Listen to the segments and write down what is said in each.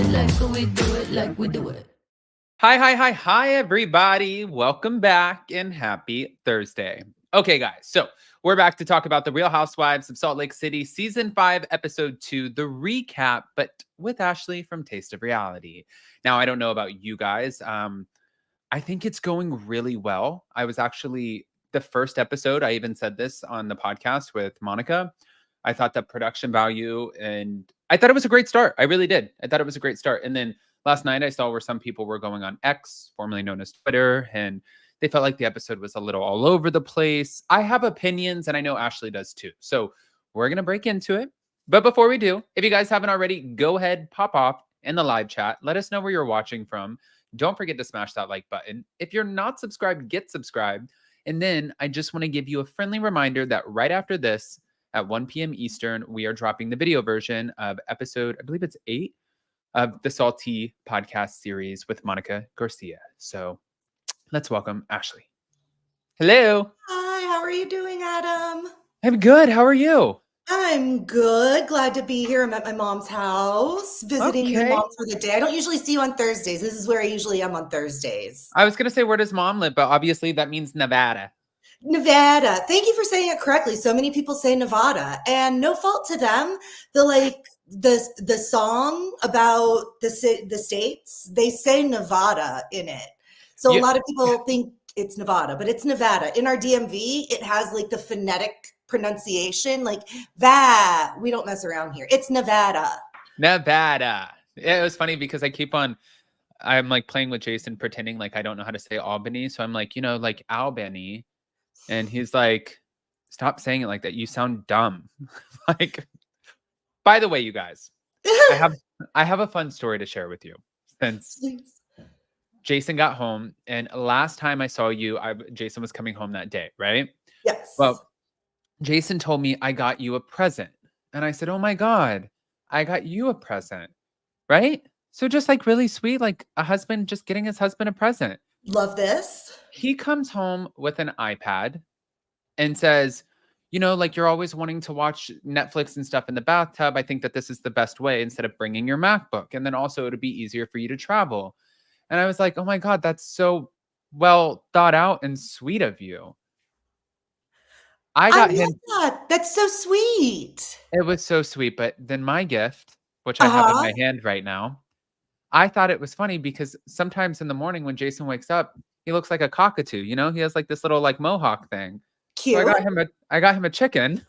like we do it, like we do it. Hi, everybody. Welcome back and happy Thursday. Okay, guys. So we're back to talk about the Real Housewives of Salt Lake City, season 5, episode 2, the recap, but with Ashley from Taste of Reality. Now, I don't know about you guys. I think it's going really well. I was actually the first episode. I even said this on the podcast with Monica. I thought the production value and I thought it was a great start. I really did. I thought it was a great start. And then last night I saw where some people were going on X, formerly known as Twitter, and they felt like the episode was a little all over the place. I have opinions, and I know Ashley does too. So we're going to break into it. But before we do, if you guys haven't already, go ahead, pop off in the live chat. Let us know where you're watching from. Don't forget to smash that like button. If you're not subscribed, get subscribed. And then I just want to give you a friendly reminder that right after this, at 1 p.m. Eastern, we are dropping the video version of episode, I believe it's 8, of the Salty podcast series with Monica Garcia. So let's welcome Ashley. Hello. Hi, how are you doing, Adam? I'm good. How are you? I'm good. Glad to be here. I'm at my mom's house, visiting my mom for the day. I don't usually see you on Thursdays. This is where I usually am on Thursdays. I was going to say, where does mom live? But obviously that means Nevada. Nevada. Thank you for saying it correctly. So many people say Nevada, and no fault to them. The song about the states, they say Nevada in it. So a lot of people think it's Nevada, but it's Nevada. In our DMV, it has like the phonetic pronunciation, like that. We don't mess around here. It's Nevada. Nevada. It was funny because I'm like playing with Jason, pretending like I don't know how to say Albany. So I'm like, like Albany. And he's like, stop saying it like that. You sound dumb. Like, by the way, you guys, I have a fun story to share with you. Since Jason got home, and last time I saw you, Jason was coming home that day, right? Yes. Well, Jason told me I got you a present. And I said, oh my God, I got you a present, right? So just like really sweet, like a husband just getting his husband a present. Love this. He comes home with an iPad and says, like you're always wanting to watch Netflix and stuff in the bathtub. I think that this is the best way instead of bringing your MacBook. And then also it'll be easier for you to travel. And I was like, oh my God, that's so well thought out and sweet of you. I got him. That's so sweet. It was so sweet. But then my gift, which I have in my hand right now, I thought it was funny because sometimes in the morning when Jason wakes up, he looks like a cockatoo. He has like this little like mohawk thing. Cute. So I got him a chicken.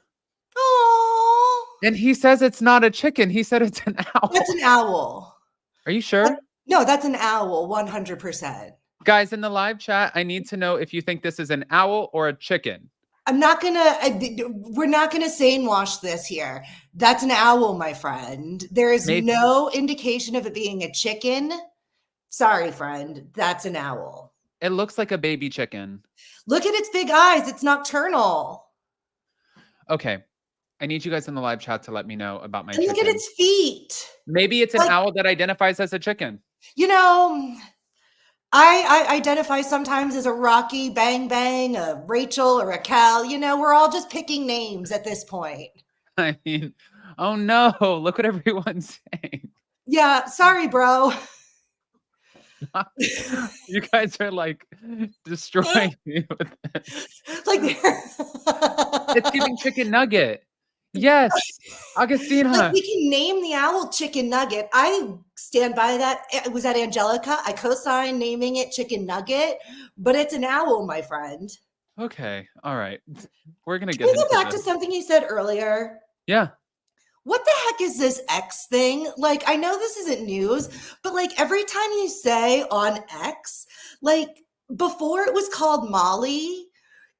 Oh. And he says it's not a chicken. He said it's an owl. That's an owl. Are you sure? No, that's an owl, 100%. Guys, in the live chat, I need to know if you think this is an owl or a chicken. We're not going to sane wash this here. That's an owl, my friend. There is no indication of it being a chicken. Sorry, friend. That's an owl. It looks like a baby chicken. Look at its big eyes. It's nocturnal. Okay. I need you guys in the live chat to let me know about my chicken. Look at its feet. Maybe it's an owl that identifies as a chicken. I identify sometimes as a Rocky, Bang Bang, a Rachel, or a Cal. We're all just picking names at this point. I mean, oh no, look what everyone's saying. Yeah, sorry, bro. You guys are like destroying me with this. It's giving chicken nugget. Yes, Augustina. We can name the owl Chicken Nugget. I stand by that. It was at Angelica. I co-signed naming it Chicken Nugget, but it's an owl, my friend. Okay, all right. We're gonna Can we go back to something you said earlier? Yeah. What the heck is this X thing? Like, I know this isn't news, but like every time you say on X, like before it was called Molly,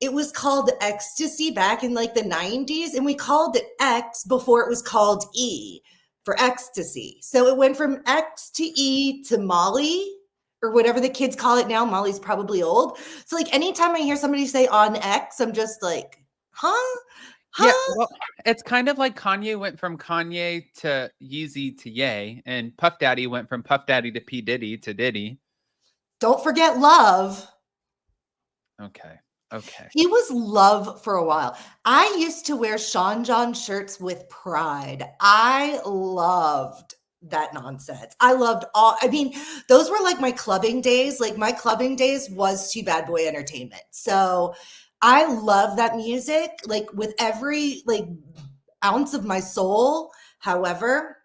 it was called ecstasy back in like the 90s, and we called it X before it was called E for ecstasy. So it went from X to E to Molly, or whatever the kids call it now. Molly's probably old. So like anytime I hear somebody say on X, I'm just like, huh? Yeah, well, it's kind of like Kanye went from Kanye to Yeezy to Ye, and Puff Daddy went from Puff Daddy to P. Diddy to Diddy. Don't forget Love. Okay. He was Love for a while. I used to wear Sean John shirts with pride. I loved that nonsense. I loved I mean, those were like my clubbing days. Like my clubbing days was to Bad Boy Entertainment. So I love that music, like with every like ounce of my soul. However,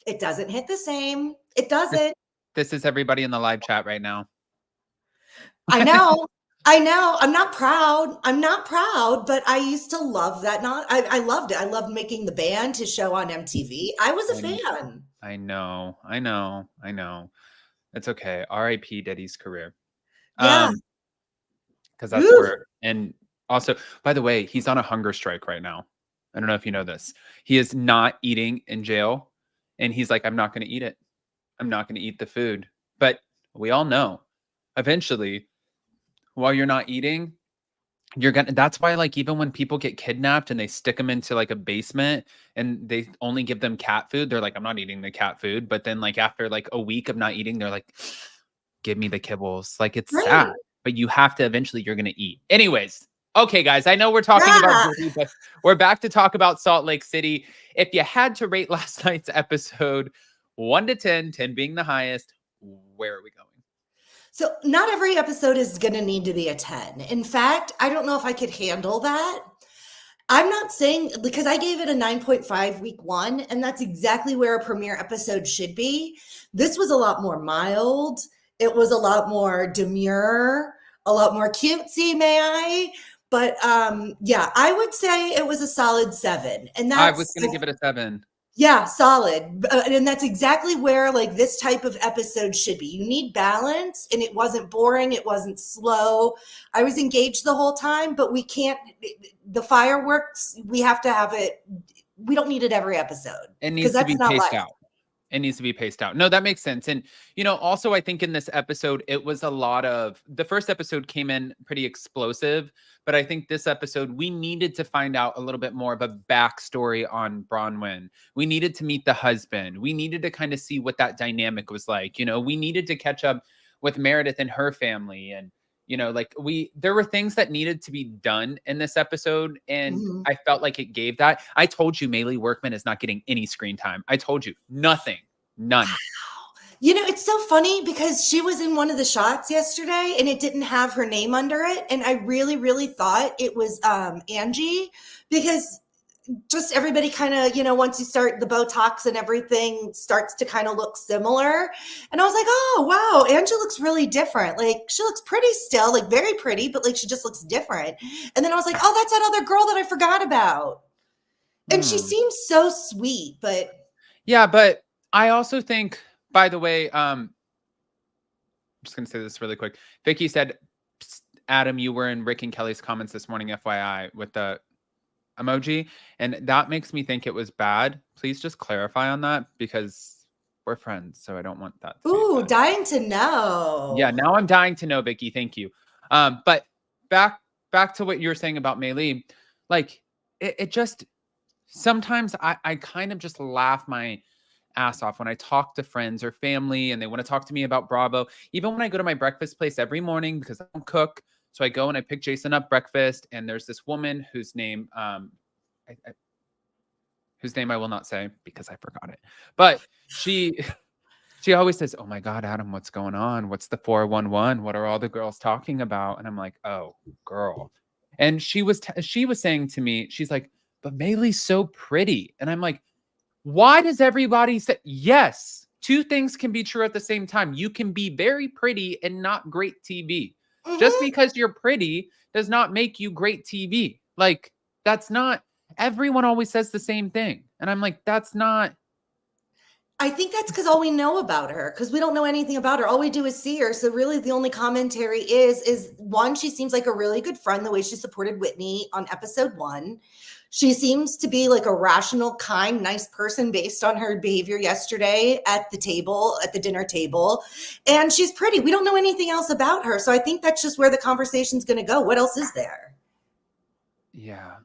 it doesn't hit the same. It doesn't. This is everybody in the live chat right now. I know. I know. I'm not proud. I'm not proud, but I used to love that. I loved it. I loved making the band to show on MTV. I was a fan. I know. It's okay. R.I.P. Diddy's career. Yeah. Because that's where, and also, by the way, he's on a hunger strike right now. I don't know if you know this. He is not eating in jail. And he's like, I'm not going to eat it. I'm not going to eat the food. But we all know eventually, while you're not eating, that's why, like, even when people get kidnapped and they stick them into like a basement and they only give them cat food, they're like, I'm not eating the cat food. But then, like, after like a week of not eating, they're like, give me the kibbles. Like, it's sad, but you have to eventually, you're going to eat. Anyways. Okay, guys, I know we're talking about Disney, but we're back to talk about Salt Lake City. If you had to rate last night's episode 1 to 10, 10 being the highest, where are we going? So not every episode is going to need to be a 10. In fact, I don't know if I could handle that. I'm not saying, because I gave it a 9.5 week 1, and that's exactly where a premiere episode should be. This was a lot more mild. It was a lot more demure, a lot more cutesy, may I? But yeah, I would say it was a solid 7. And I was going to give it a 7. Yeah, solid. And that's exactly where like this type of episode should be. You need balance, and it wasn't boring. It wasn't slow. I was engaged the whole time, but we can't, the fireworks, we have to have it. We don't need it every episode. It needs to be paced out. It needs to be paced out. No, that makes sense. And, you know, also I think in this episode, it was a lot of, the first episode came in pretty explosive, but I think this episode, we needed to find out a little bit more of a backstory on Bronwin. We needed to meet the husband. We needed to kind of see what that dynamic was like. You know, we needed to catch up with Meredith and her family. And, you know, like there were things that needed to be done in this episode. And I felt like it gave that. I told you Maylee Workman is not getting any screen time. I told you nothing, none. Wow. You know, it's so funny because she was in one of the shots yesterday and it didn't have her name under it. And I really, really thought it was Angie, because just everybody kind of, you know, once you start the Botox and everything starts to kind of look similar. And I was like, oh, wow, Angie looks really different. Like she looks pretty still, like very pretty, but like she just looks different. And then I was like, oh, that's that other girl that I forgot about. And she seems so sweet, but. Yeah, but I also think, by the way, I'm just going to say this really quick. Vicky said, Adam, you were in Rick and Kelly's comments this morning, FYI, with the emoji, and that makes me think it was bad. Please just clarify on that, because we're friends, so I don't want that to Ooh, dying to know. Yeah, now I'm dying to know, Vicky. Thank you. But back to what you were saying about Maylee. Like it just sometimes I kind of just laugh my ass off when I talk to friends or family and they want to talk to me about Bravo. Even when I go to my breakfast place every morning, because I don't cook. So I go and I pick Jason up breakfast, and there's this woman whose name I will not say because I forgot it. But she always says, "Oh my God, Adam, what's going on? What's the 411? What are all the girls talking about?" And I'm like, "Oh, girl." And she was saying to me, she's like, "But Maylee's so pretty." And I'm like, why does everybody say yes? Two things can be true at the same time. You can be very pretty and not great TV. Just because you're pretty does not make you great TV. Like, that's not, everyone always says the same thing. And I'm like, that's not. I think that's because all we know about her, because we don't know anything about her. All we do is see her. So really the only commentary is one, she seems like a really good friend, the way she supported Whitney on episode 1. She seems to be like a rational, kind, nice person based on her behavior yesterday at the table, at the dinner table. And she's pretty. We don't know anything else about her. So I think that's just where the conversation's going to go. What else is there? Yeah.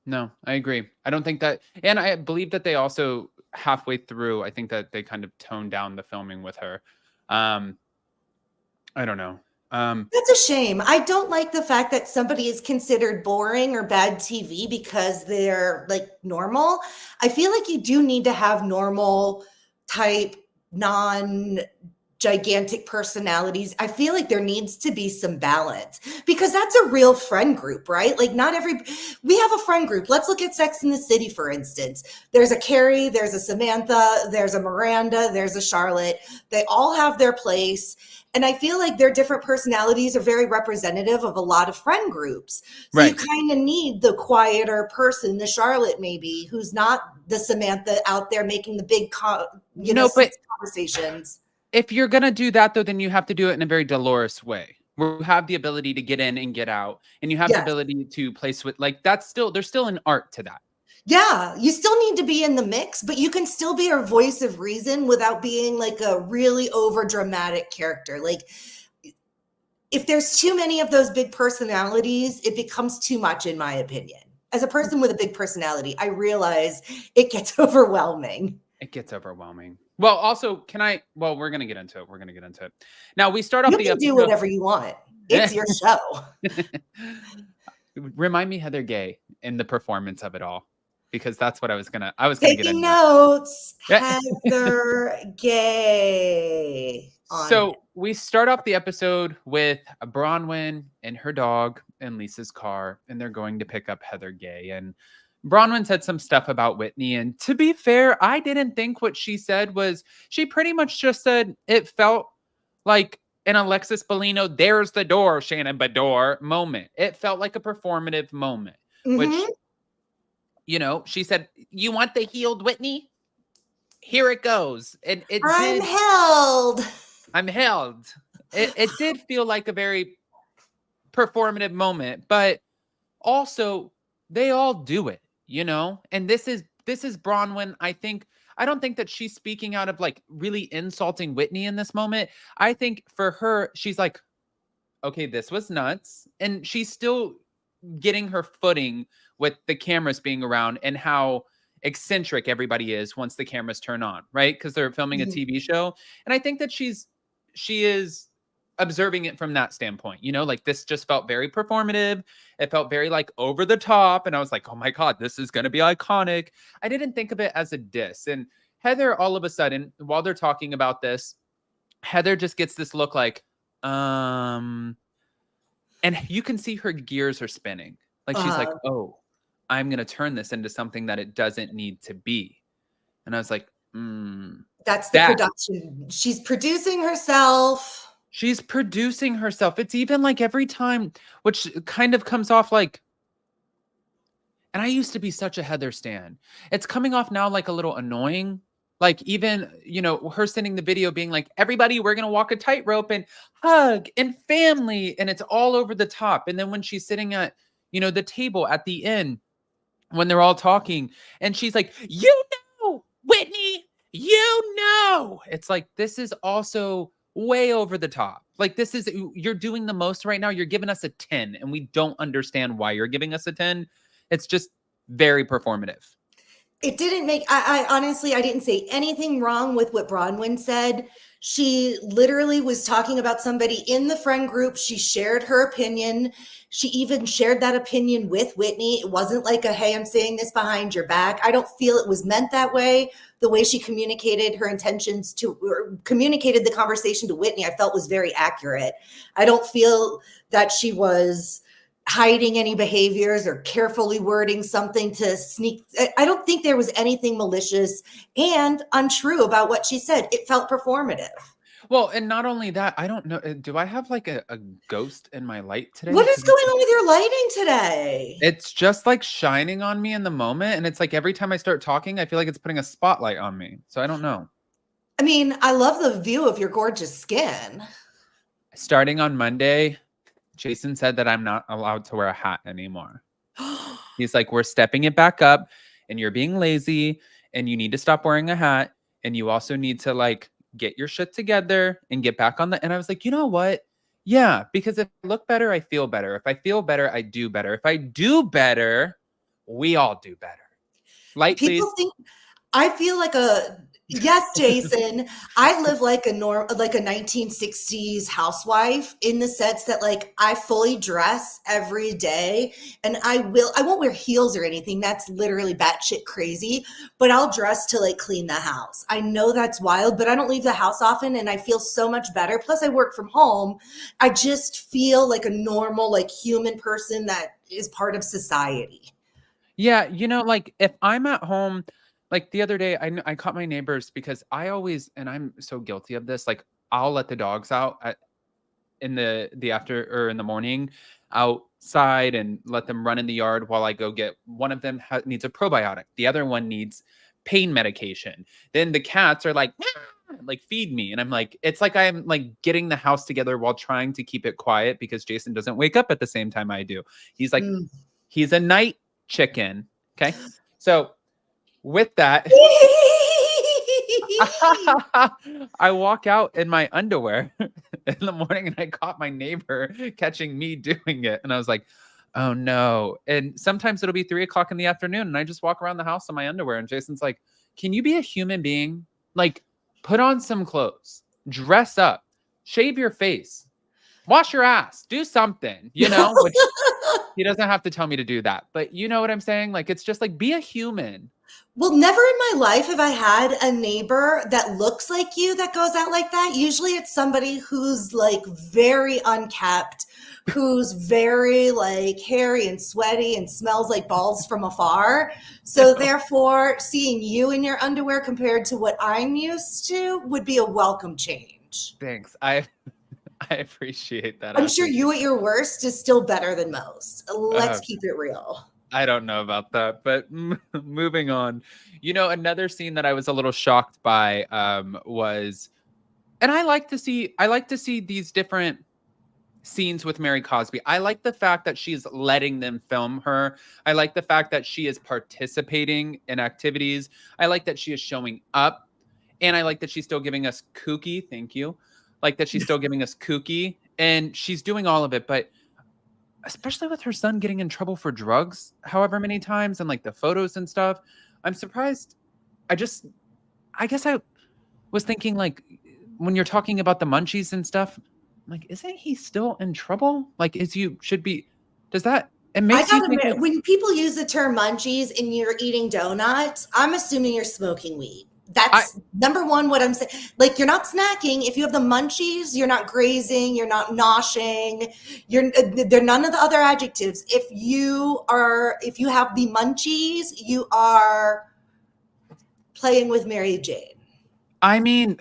No, I agree. I don't think that. And I believe that they also halfway through, I think that they kind of toned down the filming with her. I don't know. That's a shame. I don't like the fact that somebody is considered boring or bad TV because they're like normal. I feel like you do need to have normal type, non gigantic personalities. I feel like there needs to be some balance because that's a real friend group, right? Like we have a friend group. Let's look at Sex in the City, for instance. There's a Carrie, there's a Samantha, there's a Miranda, there's a Charlotte. They all have their place. And I feel like their different personalities are very representative of a lot of friend groups. So Right. you kind of need the quieter person, the Charlotte maybe, who's not the Samantha out there making the big, But conversations. if you're going to do that, though, then you have to do it in a very Dolores way, where you have the ability to get in and get out, and you have the Yes. ability to place with, like, there's still an art to that. Yeah, you still need to be in the mix, but you can still be a voice of reason without being like a really over dramatic character. Like, if there's too many of those big personalities, it becomes too much, in my opinion. As a person with a big personality, I realize it gets overwhelming. It gets overwhelming. Well, also, we're going to get into it. We're going to get into it. Now, we start off You can do whatever you want. It's your show. Remind me Heather Gay in the performance of it all, because that's what I was going to get into. Taking notes, Heather Gay. So we start off the episode with Bronwin and her dog in Lisa's car, and they're going to pick up Heather Gay. And Bronwyn said some stuff about Whitney. And to be fair, I didn't think what she said was, she pretty much just said it felt like an Alexis Bellino, there's the door, Shannon Bador moment. It felt like a performative moment, which, she said, you want the healed Whitney? Here it goes. And I'm held. It did feel like a very performative moment, but also they all do it. And this is Bronwyn. I don't think that she's speaking out of like really insulting Whitney in this moment. I think for her, she's like, okay, this was nuts. And she's still getting her footing with the cameras being around and how eccentric everybody is once the cameras turn on, right? Because they're filming a TV show. And I think that she is observing it from that standpoint, like this just felt very performative. It felt very like over the top. And I was like, oh my God, this is going to be iconic. I didn't think of it as a diss. And Heather, all of a sudden, while they're talking about this, Heather just gets this look like, and you can see her gears are spinning. Like she's like, oh, I'm going to turn this into something that it doesn't need to be. And I was like, that's the production. She's producing herself. She's producing herself. It's even like every time, which kind of comes off like, and I used to be such a Heather stan. It's coming off now like a little annoying. Like even, her sending the video being like, everybody, we're going to walk a tightrope and hug and family. And it's all over the top. And then when she's sitting at, the table at the end, when they're all talking and she's like, Whitney, it's like, this is also way over the top. Like you're doing the most right now. You're giving us a 10 and we don't understand why you're giving us a 10. It's just very performative. It didn't make, I honestly, I didn't say anything wrong with what Bronwyn said. She literally was talking about somebody in the friend group. She shared her opinion. She even shared that opinion with Whitney. It wasn't like hey, I'm saying this behind your back. I don't feel it was meant that way. The way she communicated her intentions or communicated the conversation to Whitney, I felt was very accurate. I don't feel that she was hiding any behaviors or carefully wording something to sneak. I don't think there was anything malicious and untrue about what she said. It felt performative. Well, and not only that, I don't know. Do I have like a ghost in my light today? What is going on with your lighting today? It's just like shining on me in the moment. And it's like every time I start talking, I feel like it's putting a spotlight on me. So I don't know. I mean, I love the view of your gorgeous skin. Starting on Monday, Jason said that I'm not allowed to wear a hat anymore. He's like, we're stepping it back up and you're being lazy and you need to stop wearing a hat. And you also need to like get your shit together and get back on the. And I was like, you know what? Yeah, because if I look better, I feel better. If I feel better, I do better. If I do better, we all do better. Light, People please. think, I feel like Yes, Jason. I live like a 1960s housewife in the sense that like I fully dress every day and I won't wear heels or anything. That's literally batshit crazy, but I'll dress to like clean the house. I know that's wild, but I don't leave the house often and I feel so much better. Plus I work from home. I just feel like a normal, like human person that is part of society. Yeah, like if I'm at home, like the other day, I caught my neighbors because I always, and I'm so guilty of this, like I'll let the dogs out in the after or in the morning outside and let them run in the yard while I go get one of them needs a probiotic. The other one needs pain medication. Then the cats are like, "Meow," like feed me. And I'm like, it's like I'm like getting the house together while trying to keep it quiet because Jason doesn't wake up at the same time I do. He's like, Mm. he's a night chicken. Okay. So with that, I walk out in my underwear in the morning and I caught my neighbor catching me doing it. And I was like, oh no. And sometimes it'll be 3 o'clock in the afternoon and I just walk around the house in my underwear. And Jason's like, can you be a human being? Like, put on some clothes, dress up, shave your face, wash your ass, do something, which he doesn't have to tell me to do that. But you know what I'm saying? Like, it's just like, be a human. Well, never in my life have I had a neighbor that looks like you that goes out like that. Usually it's somebody who's like very unkept, who's very like hairy and sweaty and smells like balls from afar. So therefore, seeing you in your underwear compared to what I'm used to would be a welcome change. Thanks. I appreciate that. I'm sure you at your worst is still better than most. Let's keep it real. I don't know about that, but moving on. Another scene that I was a little shocked by was, and I like to see these different scenes with Mary Cosby. I like the fact that she's letting them film her. I like the fact that she is participating in activities. I like that she is showing up, and I like that she's still giving us kooky. Thank you. Like that she's still giving us kooky, and she's doing all of it, but especially with her son getting in trouble for drugs however many times and like the photos and stuff, I'm surprised. I guess I was thinking like when you're talking about the munchies and stuff, I'm like, isn't he still in trouble? Like, does that, it makes you think when people use the term munchies and you're eating donuts, I'm assuming you're smoking weed. That's number one, what I'm saying. Like, you're not snacking. If you have the munchies, you're not grazing, you're not noshing, they're none of the other adjectives. If you have the munchies, you are playing with Mary Jane. I mean,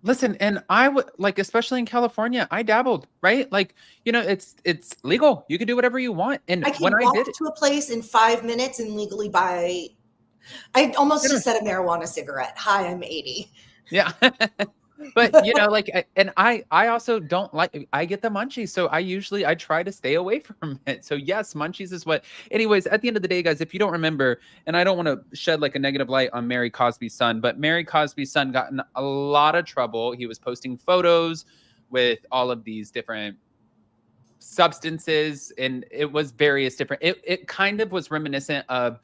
listen, and I would like, especially in California, I dabbled, right? Like, it's legal. You can do whatever you want. And I can walk to a place in 5 minutes and legally buy. I almost just said a marijuana cigarette. Hi, I'm 80. Yeah. But like, and I also don't like, I get the munchies. So I try to stay away from it. So yes, munchies is what, anyways, at the end of the day, guys, if you don't remember, and I don't want to shed like a negative light on Mary Cosby's son, but Mary Cosby's son got in a lot of trouble. He was posting photos with all of these different substances, and it was various different, it kind of was reminiscent of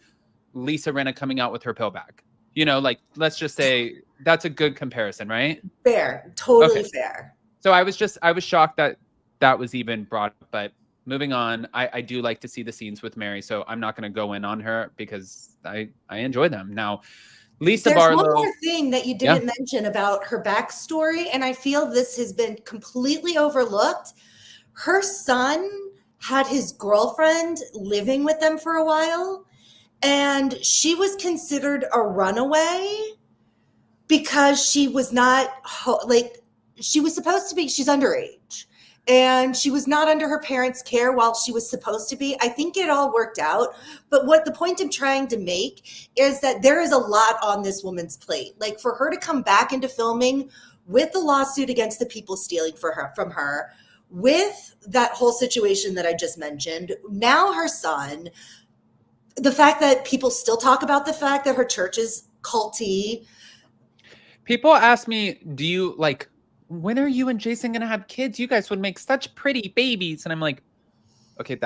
Lisa Rinna coming out with her pill bag. Like, let's just say that's a good comparison, right? Fair. Totally fair. So I was shocked that was even brought up, but moving on, I do like to see the scenes with Mary, so I'm not going to go in on her because I enjoy them. Now, Lisa Barlow. There's one more thing that you didn't mention about her backstory, and I feel this has been completely overlooked. Her son had his girlfriend living with them for a while, and she was considered a runaway because she was not she was supposed to be, she's underage, and she was not under her parents' care while she was supposed to be. I think it all worked out. But what the point I'm trying to make is that there is a lot on this woman's plate. Like, for her to come back into filming with the lawsuit against the people stealing from her, with that whole situation that I just mentioned, now her son, the fact that people still talk about the fact that her church is culty. People ask me, do you like, when are you and Jason going to have kids? You guys would make such pretty babies. And I'm like, okay,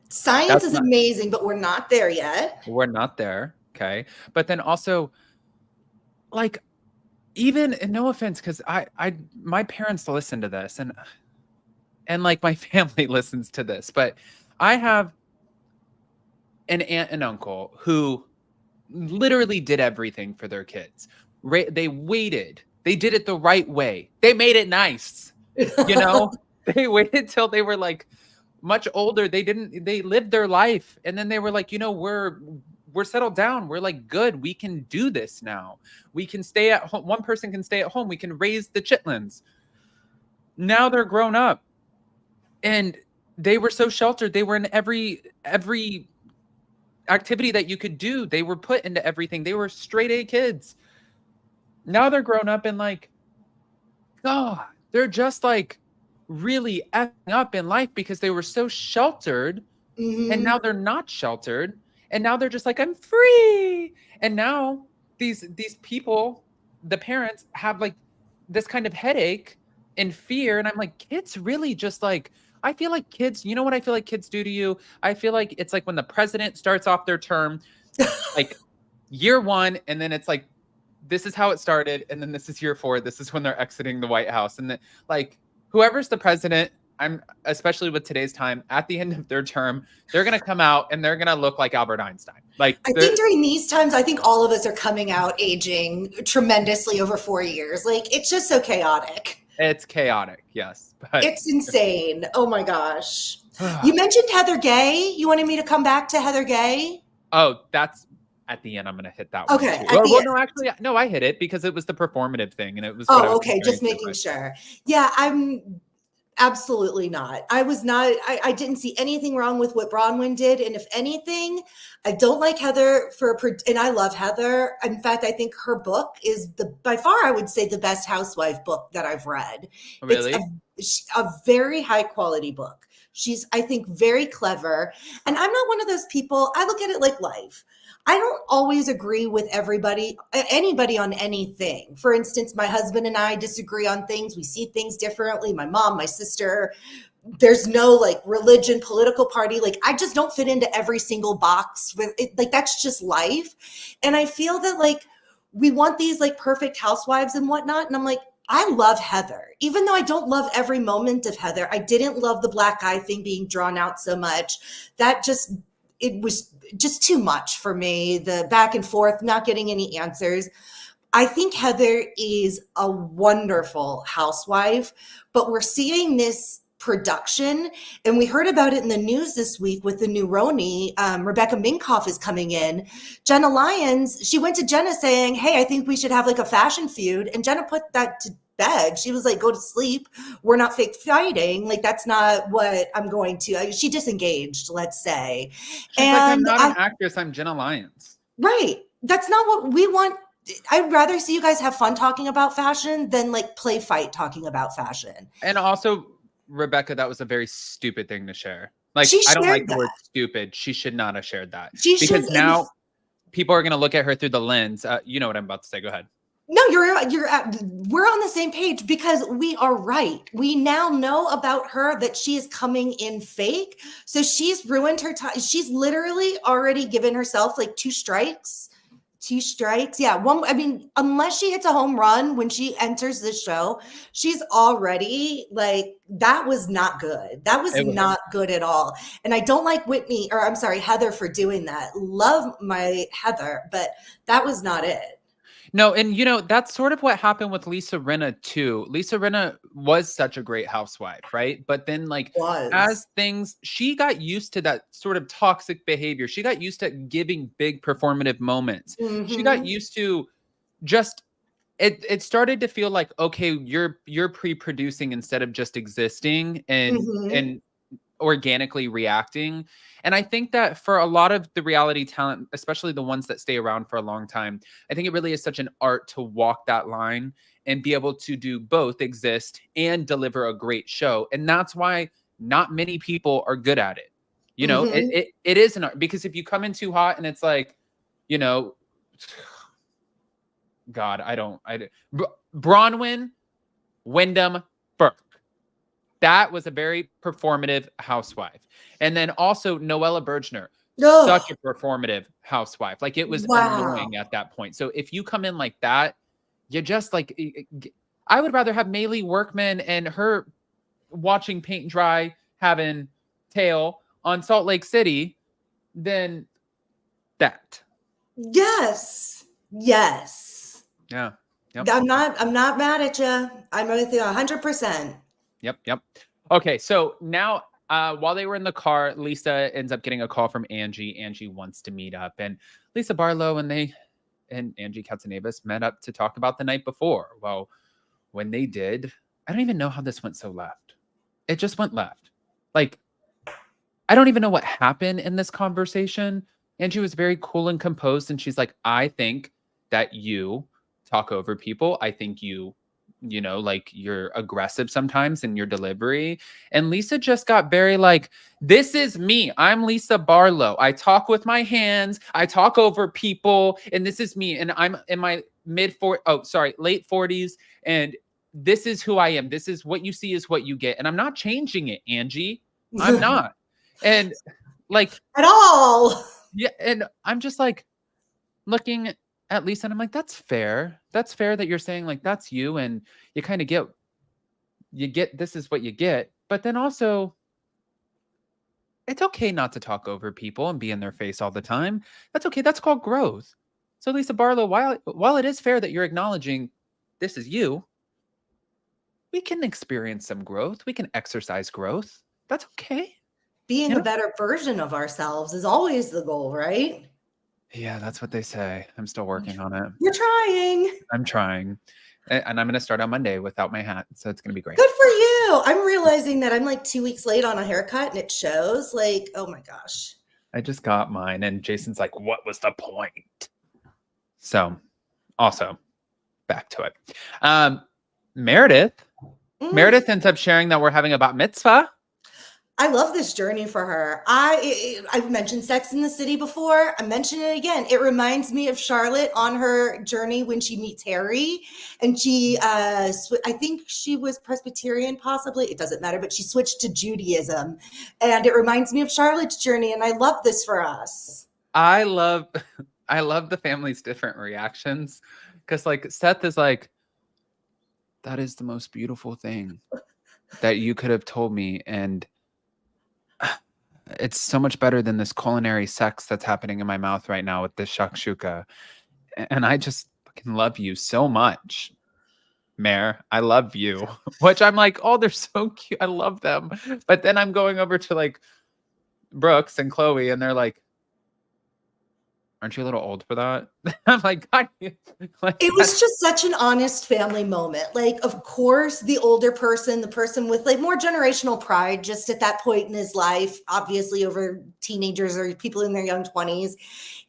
Science is amazing, but we're not there yet. We're not there. Okay. But then also, like, even, and no offense, because my parents listen to this, and like my family listens to this, but I have an aunt and uncle who literally did everything for their kids. They waited. They did it the right way. They made it nice. You know, they waited till they were like much older. They lived their life. And then they were like, we're settled down. We're like, good. We can do this now. We can stay at home. One person can stay at home. We can raise the chitlins. Now they're grown up. And they were so sheltered. They were in every activity that you could do. They were put into everything. They were straight A kids. Now they're grown up and like, God, they're just like really effing up in life because they were so sheltered. And now they're not sheltered. And now they're just like, I'm free. And now these people, the parents, have like this kind of headache and fear. And I'm like, kids really just like, I feel like kids, you know what I feel like kids do to you? I feel like it's like when the president starts off their term, like year one, and then it's like, this is how it started. And then this is year four. This is when they're exiting the White House. And then like whoever's the president, especially with today's time, at the end of their term, they're going to come out and they're going to look like Albert Einstein. Like I think during these times, I think all of us are coming out aging tremendously over 4 years. Like it's just so chaotic. It's chaotic. Yes. But it's insane. Oh my gosh. You mentioned Heather Gay. You wanted me to come back to Heather Gay? Oh, that's at the end. I'm going to hit that okay, one. Well, no, actually, no, I hit it because it was the performative thing. And it was. Oh, okay. Just making sure. Yeah, I'm absolutely not. I was not, I didn't see anything wrong with what Bronwin did. And if anything, I don't like Heather and I love Heather. In fact, I think her book is by far, I would say the best housewife book that I've read. Really? It's a very high quality book. She's, I think, very clever. And I'm not one of those people, I look at it like life. I don't always agree with anybody on anything. For instance, my husband and I disagree on things. We see things differently. My mom, my sister, there's no like religion, political party. Like I just don't fit into every single box with it. Like that's just life. And I feel that like we want these like perfect housewives and whatnot. And I'm like, I love Heather, even though I don't love every moment of Heather. I didn't love the black eye thing being drawn out so much. It was just too much for me. The back and forth, not getting any answers. I think Heather is a wonderful housewife, but we're seeing this production, and we heard about it in the news this week with the new Roni. Rebecca Minkoff is coming in. Jenna Lyons, she went to Jenna saying, hey, I think we should have like a fashion feud. And Jenna put that to bed. She was like, go to sleep. We're not fake fighting. Like, that's not what I'm going to. She disengaged, let's say. She's like, I'm not an actress. I'm Jenna Lyons. Right. That's not what we want. I'd rather see you guys have fun talking about fashion than like play fight talking about fashion. And also, Rebecca, that was a very stupid thing to share. Like, I don't like the word stupid. She should not have shared that. Because now people are going to look at her through the lens. You know what I'm about to say. Go ahead. No, we're on the same page because we are right. We now know about her that she is coming in fake. So she's ruined her time. She's literally already given herself like two strikes. Yeah. One, I mean, unless she hits a home run when she enters the show, she's already like, that was not good. That was not good at all. And I don't like Heather for doing that. Love my Heather, but that was not it. No, and that's sort of what happened with Lisa Rinna too. Lisa Rinna was such a great housewife, right? But then like she got used to that sort of toxic behavior. She got used to giving big performative moments. Mm-hmm. She got used to just it started to feel like, okay, you're pre-producing instead of just existing and organically reacting. And I think that for a lot of the reality talent, especially the ones that stay around for a long time, I think it really is such an art to walk that line and be able to do both, exist and deliver a great show. And that's why not many people are good at it. It is an art, because if you come in too hot and it's like, God, Bronwin, Wyndham, Burke. That was a very performative housewife. And then also Noella Bergner, such a performative housewife. Like it was annoying at that point. So if you come in like that, you just like, I would rather have Maylee Workman and her watching paint dry, having tail on Salt Lake City than that. Yes. Yes. Yeah. Yep. I'm not mad at you. I'm with you 100%. Yep. Okay, so now while they were in the car, Lisa ends up getting a call from Angie. Angie wants to meet up, and Lisa Barlow and Angie Katzenabas met up to talk about the night before. Well, when they did, I don't even know how this went so left. It just went left. Like, I don't even know what happened in this conversation. Angie was very cool and composed, and she's like, I think that you talk over people. I think you know, like you're aggressive sometimes in your delivery. And Lisa just got very like, this is me. I'm Lisa Barlow. I talk with my hands. I talk over people. And this is me. And I'm in my late 40s. And this is who I am. This is what you see is what you get. And I'm not changing it, Angie. I'm not. And like at all. Yeah. And I'm just like looking at Lisa and I'm like, that's fair. That's fair that you're saying like, that's you. And you kind of get, this is what you get. But then also it's okay not to talk over people and be in their face all the time. That's okay. That's called growth. So Lisa Barlow, while it is fair that you're acknowledging this is you, we can experience some growth. We can exercise growth. That's okay. Being a better version of ourselves is always the goal, right? Yeah, that's what they say. I'm still working on it. You're trying. I'm trying. And I'm going to start on Monday without my hat. So it's going to be great. Good for you. I'm realizing that I'm like 2 weeks late on a haircut and it shows. Like, oh my gosh. I just got mine. And Jason's like, what was the point? So also back to it. Meredith ends up sharing that we're having a bat mitzvah. I love this journey for her. I've mentioned Sex in the City before. I mention it again. It reminds me of Charlotte on her journey when she meets Harry. And she, I think she was Presbyterian possibly. It doesn't matter, but she switched to Judaism. And it reminds me of Charlotte's journey. And I love this for us. I love the family's different reactions. Because like Seth is like, that is the most beautiful thing that you could have told me. And it's so much better than this culinary sex that's happening in my mouth right now with this shakshuka. And I just fucking love you so much, Mare. I love you. Which I'm like, oh, they're so cute. I love them. But then I'm going over to like Brooks and Chloe and they're like, aren't you a little old for that? I'm like, God. Like, it was just such an honest family moment. Like, of course, the older person, the person with like more generational pride, just at that point in his life, obviously over teenagers or people in their young 20s,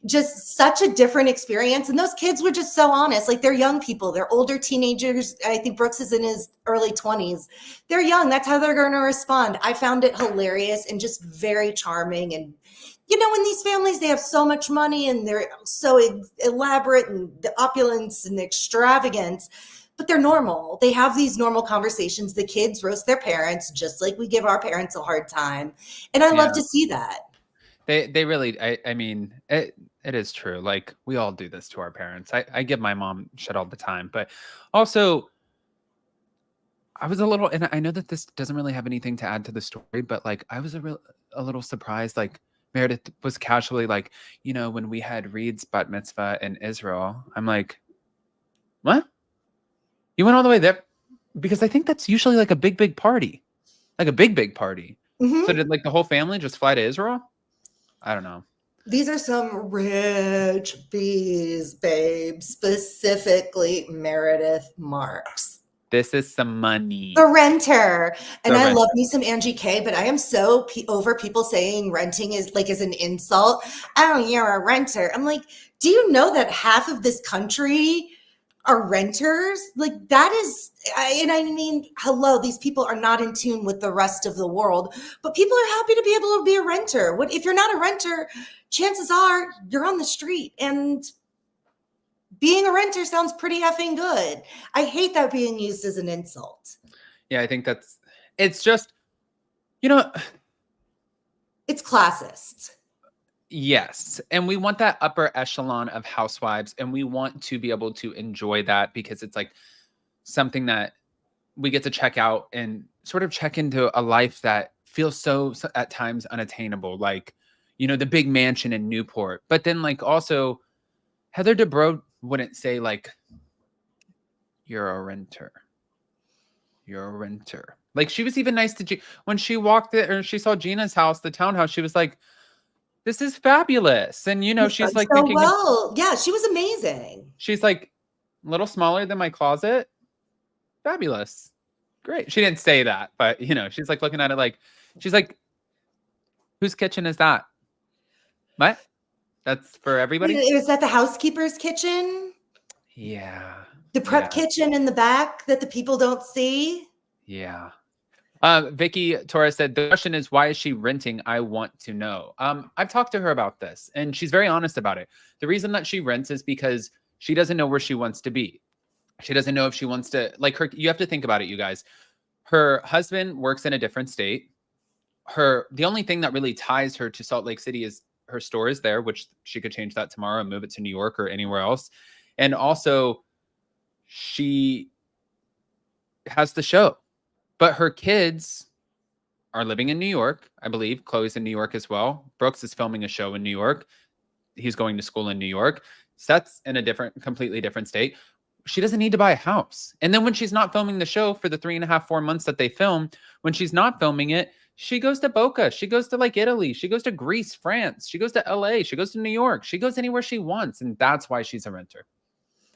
just such a different experience. And those kids were just so honest. Like, they're young people, they're older teenagers. I think Brooks is in his early 20s. They're young. That's how they're going to respond. I found it hilarious and just very charming. And you know, in these families, they have so much money and they're so elaborate and the opulence and the extravagance, but they're normal. They have these normal conversations. The kids roast their parents just like we give our parents a hard time. And I love to see that. They really, I mean, it is true. Like we all do this to our parents. I give my mom shit all the time, but also I was a little, and I know that this doesn't really have anything to add to the story, but like I was a little surprised, like Meredith was casually like, you know, when we had Reed's bat mitzvah in Israel, I'm like, what? You went all the way there? Because I think that's usually like a big party, like a big party. Mm-hmm. So did like the whole family just fly to Israel? I don't know. These are some rich bees, babe, specifically Meredith Marks. This is some money. The renter. And I love me some Angie K, but I am so over people saying renting is like as an insult. Oh, you're a renter. I'm like, do you know that half of this country are renters? Like that is, and I mean, hello, these people are not in tune with the rest of the world, but people are happy to be able to be a renter. What if you're not a renter, chances are you're on the street, and being a renter sounds pretty effing good. I hate that being used as an insult. Yeah, I think it's just, you know. It's classist. Yes. And we want that upper echelon of housewives, and we want to be able to enjoy that because it's like something that we get to check out and sort of check into a life that feels so at times unattainable, like, you know, the big mansion in Newport. But then like also Heather Dubrow wouldn't say like, you're a renter. You're a renter. Like she was even nice to when she walked it or she saw Gina's house, the townhouse, she was like, this is fabulous. And you know, You've she's done like so thinking well. Yeah, she was amazing. she's like a little smaller than my closet. Fabulous. Great. She didn't say that, but you know, she's like looking at it like she's like, whose kitchen is that? What? That's for everybody? Is that the housekeeper's kitchen? Yeah. The prep kitchen in the back that the people don't see? Yeah. Vicky Torres said, the question is, why is she renting? I want to know. I've talked to her about this and she's very honest about it. The reason that she rents is because she doesn't know where she wants to be. She doesn't know if she wants to, like her, you have to think about it, you guys. Her husband works in a different state. The only thing that really ties her to Salt Lake City is her store is there, which she could change that tomorrow and move it to New York or anywhere else. And also she has the show, but her kids are living in New York. I believe Chloe's in New York as well. Brooks is filming a show in New York. He's going to school in New York. Seth's in a completely different state. She doesn't need to buy a house. And then when she's not filming the show for the 3.5, 4 months that they film, when she's not filming it, she goes to Boca. She goes to like Italy. She goes to Greece, France. She goes to LA. She goes to New York. She goes anywhere she wants. And that's why she's a renter.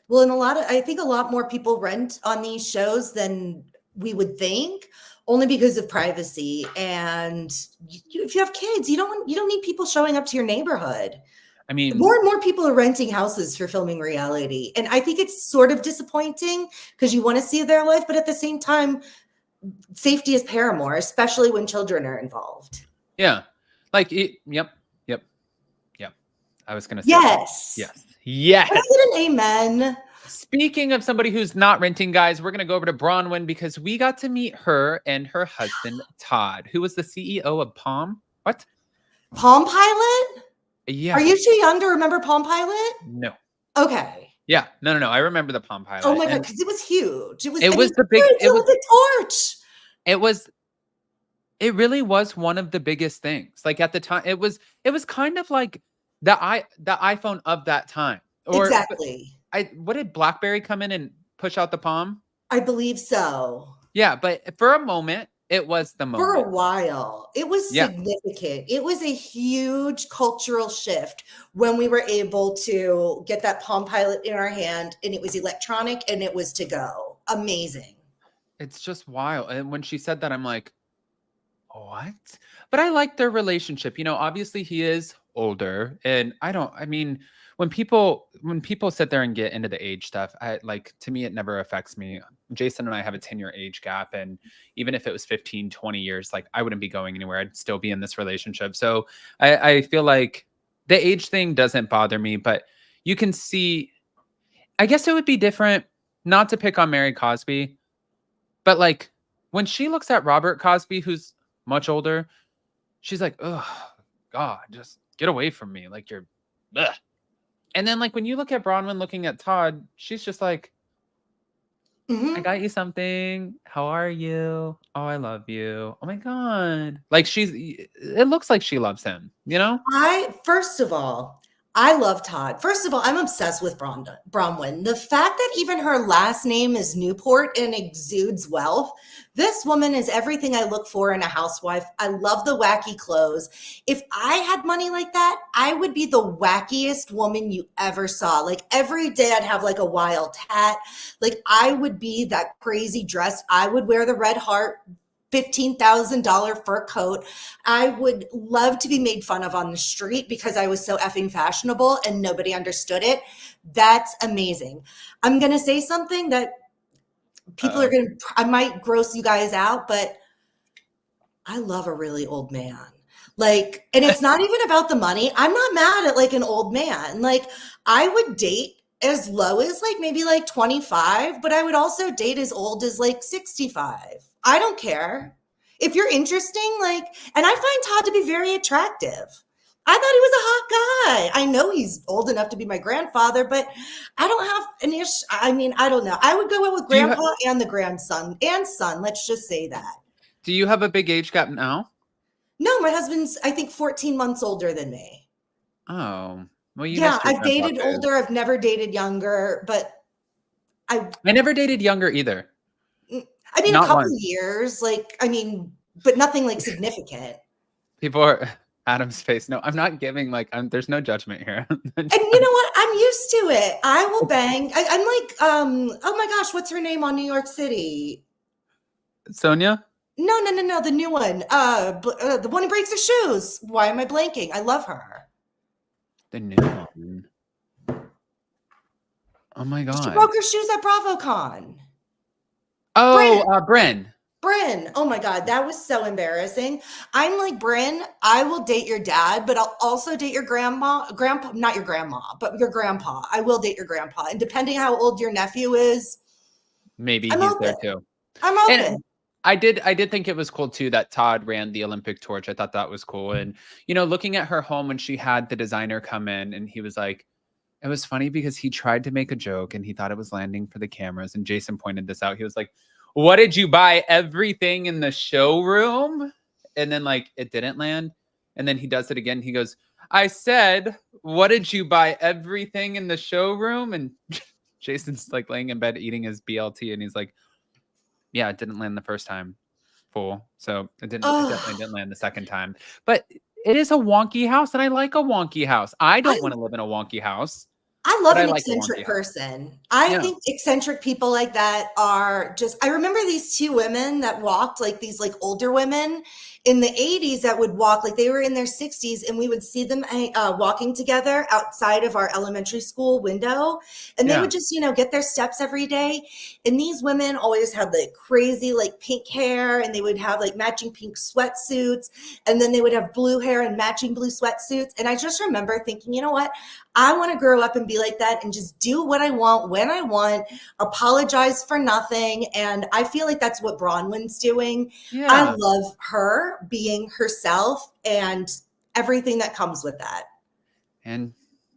Well, and I think a lot more people rent on these shows than we would think, only because of privacy. And if you have kids, you don't need people showing up to your neighborhood. I mean, more and more people are renting houses for filming reality. And I think it's sort of disappointing because you want to see their life, but at the same time, safety is paramount, especially when children are involved. Yeah. Like, yep. I was going to say. Yes. Yes. Can I get an amen? Speaking of somebody who's not renting, guys, we're going to go over to Bronwin because we got to meet her and her husband, Todd, who was the CEO of Palm. What? Palm Pilot? Yeah. Are you too young to remember Palm Pilot? No. Okay. Yeah. No. I remember the Palm Pilot. Oh my God, because it was huge. It was the big. It was the torch. It really was one of the biggest things. Like at the time, it was kind of like the iPhone of that time. Or exactly. What did BlackBerry come in and push out the Palm? I believe so. Yeah, but for a moment, it was the moment. For a while, it was significant. It was a huge cultural shift when we were able to get that Palm Pilot in our hand and it was electronic and it was to go. Amazing. It's just wild. And when she said that, I'm like, what? But I like their relationship. You know, obviously he is older and when people sit there and get into the age stuff, to me, it never affects me. Jason and I have a 10-year age gap. And even if it was 15, 20 years, like I wouldn't be going anywhere. I'd still be in this relationship. So I feel like the age thing doesn't bother me, but you can see, I guess it would be different, not to pick on Mary Cosby, but like when she looks at Robert Cosby, who's much older, she's like, oh God, just get away from me. Like you're, ugh. And then like when you look at Bronwyn looking at Todd, she's just like, I got you something. How are you? Oh, I love you. Oh my God. Like it looks like she loves him, you know? First of all, I love Todd. First of all, I'm obsessed with Bronwyn. The fact that even her last name is Newport and exudes wealth. This woman is everything I look for in a housewife. I love the wacky clothes. If I had money like that, I would be the wackiest woman you ever saw. Like every day I'd have like a wild hat. Like I would be that crazy dress. I would wear the red heart $15,000 fur coat. I would love to be made fun of on the street because I was so effing fashionable and nobody understood it. That's amazing. I'm going to say something that people I might gross you guys out, but I love a really old man. Like, and it's not even about the money. I'm not mad at like an old man. Like I would date as low as like maybe like 25, but I would also date as old as like 65. I don't care. If you're interesting, like, and I find Todd to be very attractive. I thought he was a hot guy. I know he's old enough to be my grandfather, but I don't have an issue. I mean, I don't know. I would go out with grandpa and the grandson and son. Let's just say that. Do you have a big age gap now? No, my husband's, I think, 14 months older than me. Oh, well, you Yeah, missed your I've grandpa dated phase. older. I've never dated younger, but I never dated younger either. I mean, a Not couple once. years, like, I mean, but nothing like significant. People are Adam's face. No, I'm not giving there's no judgment here. And you know what? I'm used to it. I will bang. I'm like, oh my gosh, what's her name on New York City? Sonia? No, the new one. The one who breaks her shoes. Why am I blanking? I love her. The new one. Oh my She god. broke her shoes at BravoCon. Oh, Bryn. Bryn. Oh my God, that was so embarrassing. I'm like, Bryn, I will date your dad, but I'll also date your grandpa, not your grandma, but your grandpa. I will date your grandpa. And depending how old your nephew is, Maybe I'm he's open. there too. I'm open. And I did think it was cool too that Todd ran the Olympic torch. I thought that was cool. And looking at her home when she had the designer come in and he was like, it was funny because he tried to make a joke and he thought it was landing for the cameras. And Jason pointed this out. He was like, what did you buy? Everything in the showroom? And then it didn't land. And then he does it again. He goes, I said, what did you buy? Everything in the showroom? And Jason's laying in bed eating his BLT. And he's like, yeah, it didn't land the first time, fool. So it definitely didn't land the second time. But it is a wonky house, and I like a wonky house. I don't want to live in a wonky house. I love an eccentric person. I Yeah. think eccentric people like that are just, I remember these two women that walked, these older women in the 80s that would walk, they were in their 60s, and we would see them walking together outside of our elementary school window. And they would just, get their steps every day. And these women always had crazy, pink hair, and they would have matching pink sweatsuits. And then they would have blue hair and matching blue sweatsuits. And I just remember thinking, you know what? I want to grow up and be like that and just do what I want when I want, apologize for nothing. And I feel like that's what Bronwyn's doing. Yeah. I love her being herself and everything that comes with that. And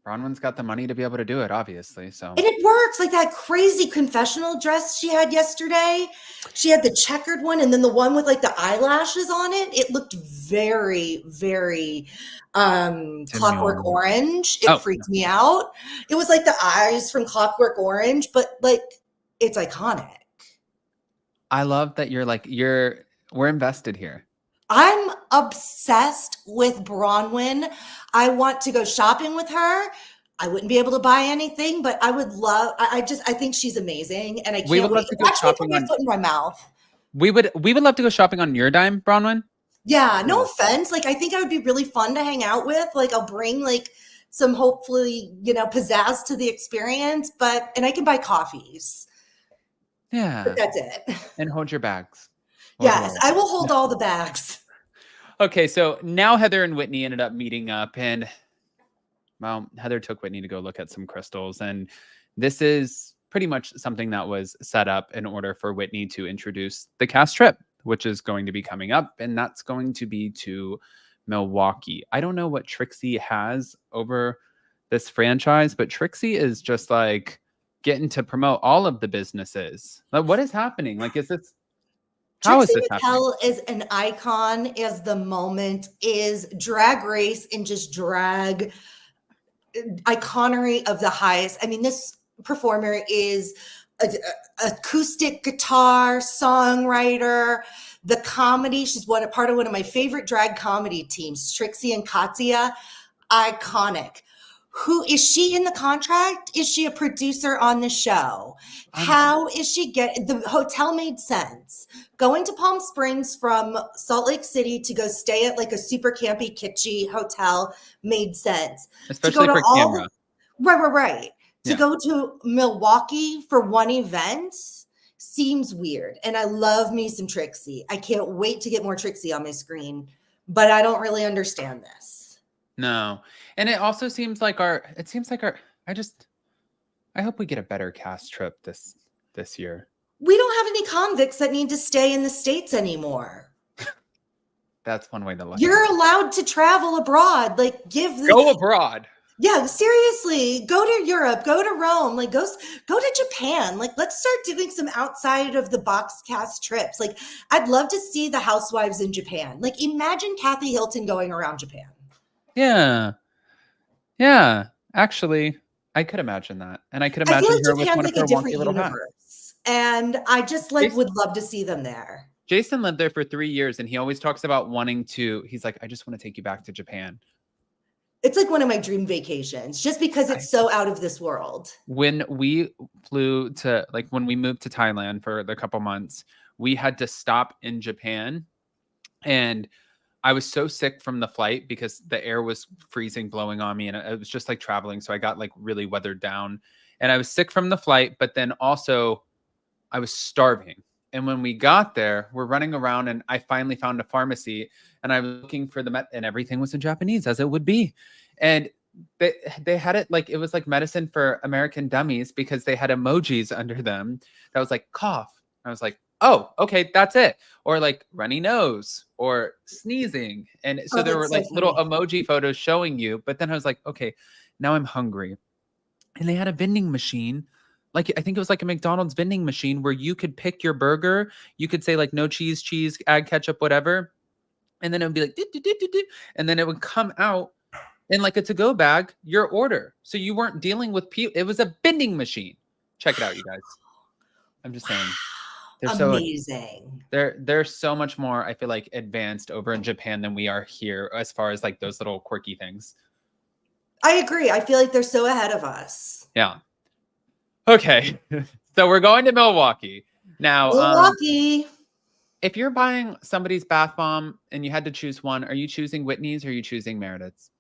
Bronwyn's got the money to be able to do it, obviously. So and it works. That crazy confessional dress she had yesterday. She had the checkered one and then the one with the eyelashes on it. It looked very, very Clockwork Orange. It freaked me out. It was the eyes from Clockwork Orange, but it's iconic. I love that we're invested here. I'm obsessed with Bronwyn. I want to go shopping with her. I wouldn't be able to buy anything, but I would love, I think she's amazing. And I can't wait to watch me put my foot in my mouth. We would love to go shopping on your dime, Bronwyn. Yeah, no offense. I think I would be really fun to hang out with. I'll bring some hopefully, pizzazz to the experience, and I can buy coffees. Yeah. But that's it. And hold your bags. Yes, I will hold all the bags. Okay, so now Heather and Whitney ended up meeting up, and Heather took Whitney to go look at some crystals, and this is pretty much something that was set up in order for Whitney to introduce the cast trip, which is going to be coming up, and that's going to be to Milwaukee. I don't know what Trixie has over this franchise, but Trixie is just getting to promote all of the businesses. What is happening? Is this? How is Trixie this happening? Mattel is an icon, as the moment is Drag Race and just drag iconery of the highest. I mean, this performer is an acoustic guitar songwriter. The comedy, she's part of one of my favorite drag comedy teams, Trixie and Katya. Iconic. Who is she in the contract? Is she a producer on the show? How is she the hotel made sense. Going to Palm Springs from Salt Lake City to go stay at a super campy, kitschy hotel made sense. Especially for camera. Right. To go to Milwaukee for one event seems weird. And I love me some Trixie. I can't wait to get more Trixie on my screen, but I don't really understand this. No. And it also seems I hope we get a better cast trip this year. We don't have any convicts that need to stay in the States anymore. That's one way to look You're at it. allowed to travel abroad. Like, Go abroad. Yeah, seriously, go to Europe, go to Rome, like go to Japan. Like, let's start doing some outside of the box cast trips. Like, I'd love to see the Housewives in Japan. Like, imagine Kathy Hilton going around Japan. Yeah. Yeah. Actually, I could imagine that. And I could I feel imagine like her with Japan's one of like her a wonky different little hats. universe. And I just like would love to see them there. Jason lived there for 3 years and he always talks about wanting to, he's like, I just want to take you back to Japan. It's like one of my dream vacations just because it's so out of this world. When we flew to, like, when we moved to Thailand for the couple months, we had to stop in Japan. And I was so sick from the flight because the air was freezing, blowing on me. And it was just like traveling. So I got like really weathered down. And I was sick from the flight, but then also I was starving. And when we got there, we're running around and I finally found a pharmacy and I was looking for the and everything was in Japanese, as it would be. And they had it like, it was like medicine for American dummies because they had emojis under them that was like cough. I was like, oh, okay, that's it. Or like runny nose or sneezing. And so there were like little emoji photos showing you. But then I was like, okay, now I'm hungry. And they had a vending machine. Like, I think it was like a McDonald's vending machine where you could pick your burger. You could say like no cheese, add ketchup, whatever. And then it would be like, and then it would come out in like a to-go bag, your order. So you weren't dealing with people. It was a vending machine. Check it out, you guys. I'm just saying. They're amazing. They're so much more, I feel like, advanced over in Japan than we are here as far as like those little quirky things. I agree. I feel like they're so ahead of us. Yeah. Okay. So we're going to Milwaukee. Now, Milwaukee. If you're buying somebody's bath bomb and you had to choose one, are you choosing Whitney's or are you choosing Meredith's?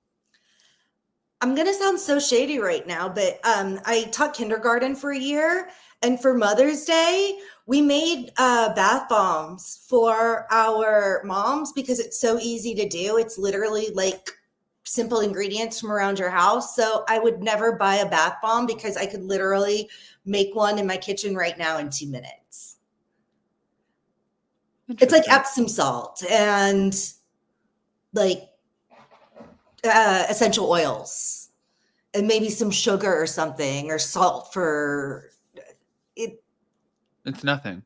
I'm going to sound so shady right now, but I taught kindergarten for a year. And for Mother's Day, we made bath bombs for our moms because it's so easy to do. It's literally like simple ingredients from around your house. So I would never buy a bath bomb because I could literally make one in my kitchen right now in 2 minutes. It's like Epsom salt and like essential oils and maybe some sugar or something or salt for it. It's nothing.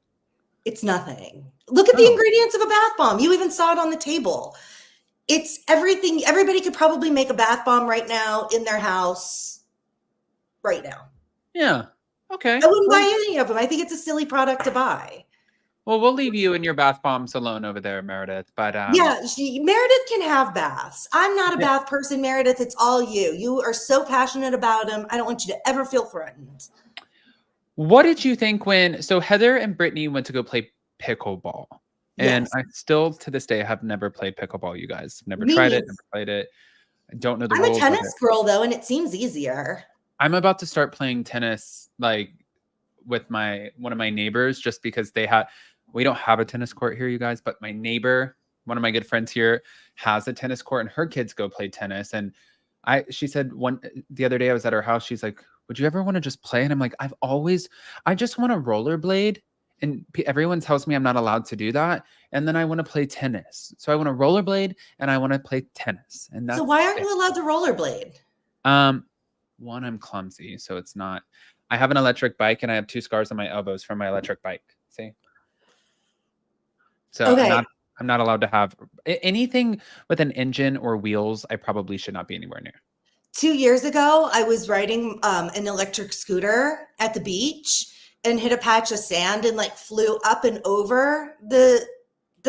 It's nothing. Look at the ingredients of a bath bomb. You even saw it on the table. It's everything. Everybody could probably make a bath bomb right now in their house right now. Yeah. Okay. I wouldn't buy any of them. I think it's a silly product to buy. Well, we'll leave you and your bath bombs alone over there, Meredith. But yeah, Meredith can have baths. I'm not a bath person, Meredith. It's all you. You are so passionate about them. I don't want you to ever feel threatened. What did you think when, so Heather and Brittany went to go play pickleball. And I still, to this day, have never played pickleball, you guys. Never tried it, never played it. I don't know the rules. I'm a tennis girl, though, and it seems easier. I'm about to start playing tennis, like, with one of my neighbors, just because we don't have a tennis court here, you guys, but my neighbor, one of my good friends here, has a tennis court and her kids go play tennis. And she said the other day I was at her house, she's like, would you ever want to just play? And I'm like, I just want to rollerblade. And everyone tells me I'm not allowed to do that. And then I want to play tennis. So I want to rollerblade and I want to play tennis. And that's so why aren't you allowed to rollerblade? One, I'm clumsy. So it's not, I have an electric bike and I have 2 scars on my elbows from my electric bike. See? So I'm not allowed to have anything with an engine or wheels. I probably should not be anywhere near. 2 years ago, I was riding an electric scooter at the beach and hit a patch of sand and like flew up and over the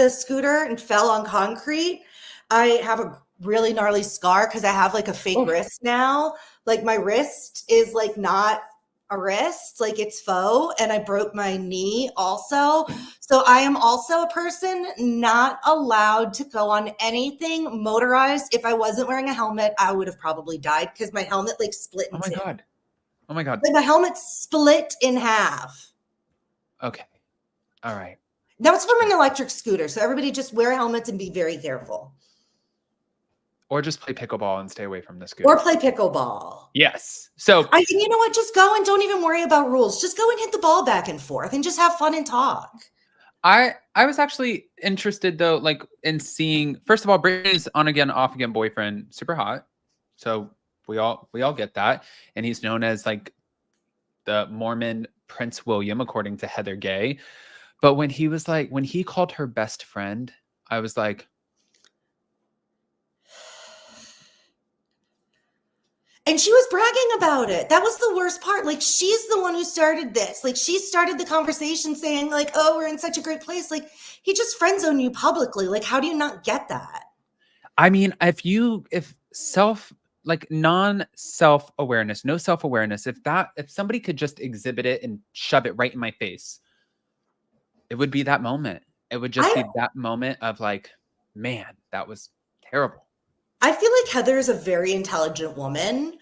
scooter and fell on concrete. I have a really gnarly scar because I have like a fake wrist now. Like my wrist is like not a wrist, like it's faux, and I broke my knee also. So I am also a person not allowed to go on anything motorized. If I wasn't wearing a helmet, I would have probably died because my helmet like split in two. Oh my God. Like my helmet split in half. Okay. All right. That was from an electric scooter. So everybody just wear helmets and be very careful. Or just play pickleball and stay away from the scooter. Or play pickleball. Yes. So you know what? Just go and don't even worry about rules. Just go and hit the ball back and forth and just have fun and talk. I was actually interested though, like in seeing first of all, Brittany's on again, off again boyfriend, super hot. So we all get that. And he's known as like the Mormon Prince William, according to Heather Gay. But when he called her best friend, I was like, and she was bragging about it. That was the worst part. Like, she's the one who started this. Like, she started the conversation saying, like, oh, we're in such a great place. Like, he just friend zoned you publicly. Like, how do you not get that? I mean, if non-self-awareness, no self-awareness, if somebody could just exhibit it and shove it right in my face, it would be that moment. It would just be that moment of like, man, that was terrible. I feel like Heather is a very intelligent woman,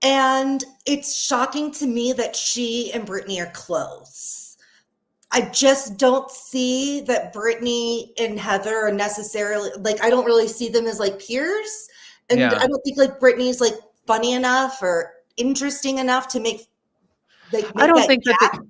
and it's shocking to me that she and Brittany are close. I just don't see that Brittany and Heather are necessarily, like, I don't really see them as like peers. And Yeah. I don't think like Brittany's like funny enough or interesting enough to make I don't that think that gap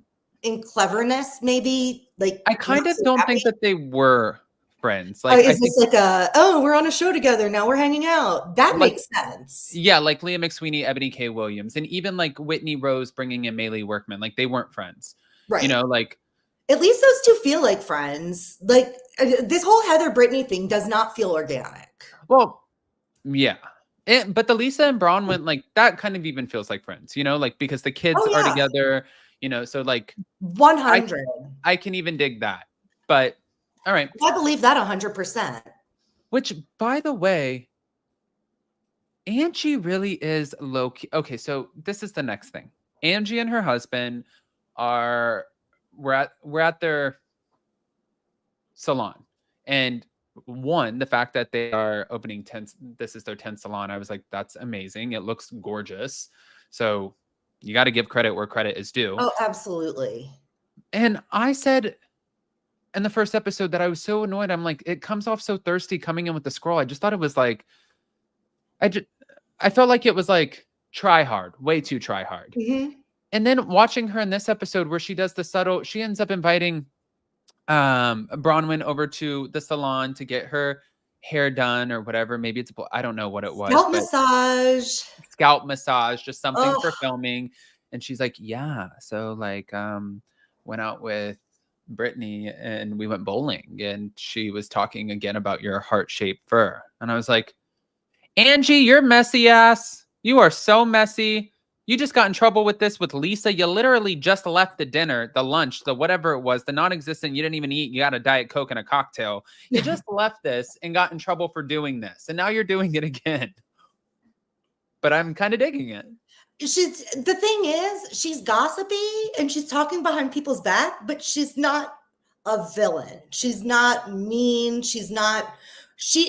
in cleverness, maybe. Like, I kind not of so don't happy. think that they were friends. Like, I Is think this like we're on a show together now, we're hanging out? That like, makes sense. yeah, like Leah McSweeney, Ebony K. Williams, and even like Whitney Rose bringing in Maylee Workman, like they weren't friends, Right. you know, like at least those two feel like friends. Like, this whole Heather Brittany thing does not feel organic. well, yeah. But the Lisa and Bronwin, like that kind of even feels like friends, you know, like because the kids Oh, are yeah. together, you know, so like 100. I can even dig that. But all right. I believe that 100%. Which, by the way, Angie really is low key. Okay, so this is the next thing. Angie and her husband we're at their salon, and the fact that they are opening 10, this is their 10th salon. I was like, that's amazing. It looks gorgeous. So you got to give credit where credit is due. Oh, absolutely. And I said in the first episode that I was so annoyed. I'm like, it comes off so thirsty coming in with the scroll. I just thought it was like, I felt like it was like try hard, way too try hard. Mm-hmm. And then watching her in this episode where she does the subtle, she ends up inviting Bronwyn over to the salon to get her hair done or whatever. Maybe it's, I don't know what it was. Scalp massage, just something for filming. And she's like, yeah. So like, went out with Brittany and we went bowling, and she was talking again about your heart-shaped fur. And I was like, Angie, you're messy ass. You are so messy. You just got in trouble with this with Lisa. You literally just left the dinner, the lunch, the whatever it was, the non-existent. You didn't even eat. You got a Diet Coke and a cocktail. You just left this and got in trouble for doing this. And now you're doing it again. But I'm kind of digging it. The thing is, she's gossipy and she's talking behind people's back, but she's not a villain. She's not mean.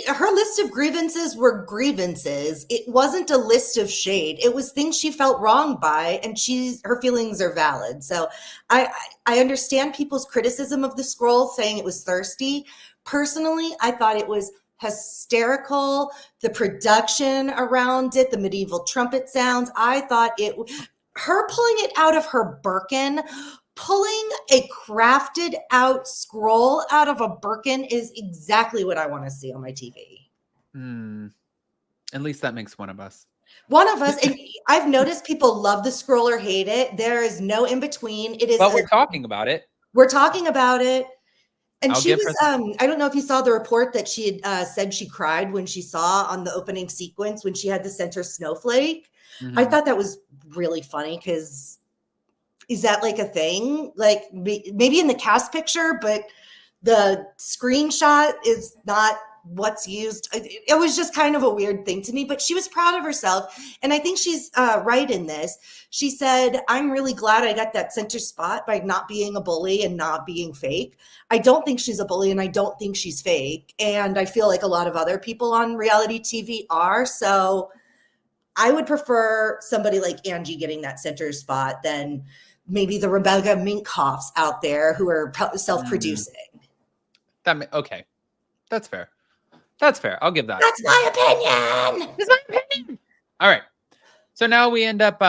Her list of grievances were grievances. It wasn't a list of shade. It was things she felt wronged by, and her feelings are valid. So I understand people's criticism of the scroll, saying it was thirsty. Personally, I thought it was hysterical. The production around it, the medieval trumpet sounds, I thought her pulling it out of her Birkin, pulling a crafted out scroll out of a Birkin is exactly what I want to see on my TV. At least that makes one of us. And I've noticed people love the scroll or hate it. There is no in between. But we're talking about it. We're talking about it. And she was, I don't know if you saw the report that she had said she cried when she saw on the opening sequence when she had the center snowflake. Mm-hmm. I thought that was really funny because is that like a thing? Like maybe in the cast picture, but the screenshot is not what's used. It was just kind of a weird thing to me, but she was proud of herself. And I think she's right in this. She said, I'm really glad I got that center spot by not being a bully and not being fake. I don't think she's a bully and I don't think she's fake. And I feel like a lot of other people on reality TV are. So I would prefer somebody like Angie getting that center spot than maybe the Rebecca Minkoffs out there who are self-producing. Okay. That's fair. That's fair. I'll give that. That's my opinion. That's my opinion. All right. So now we end up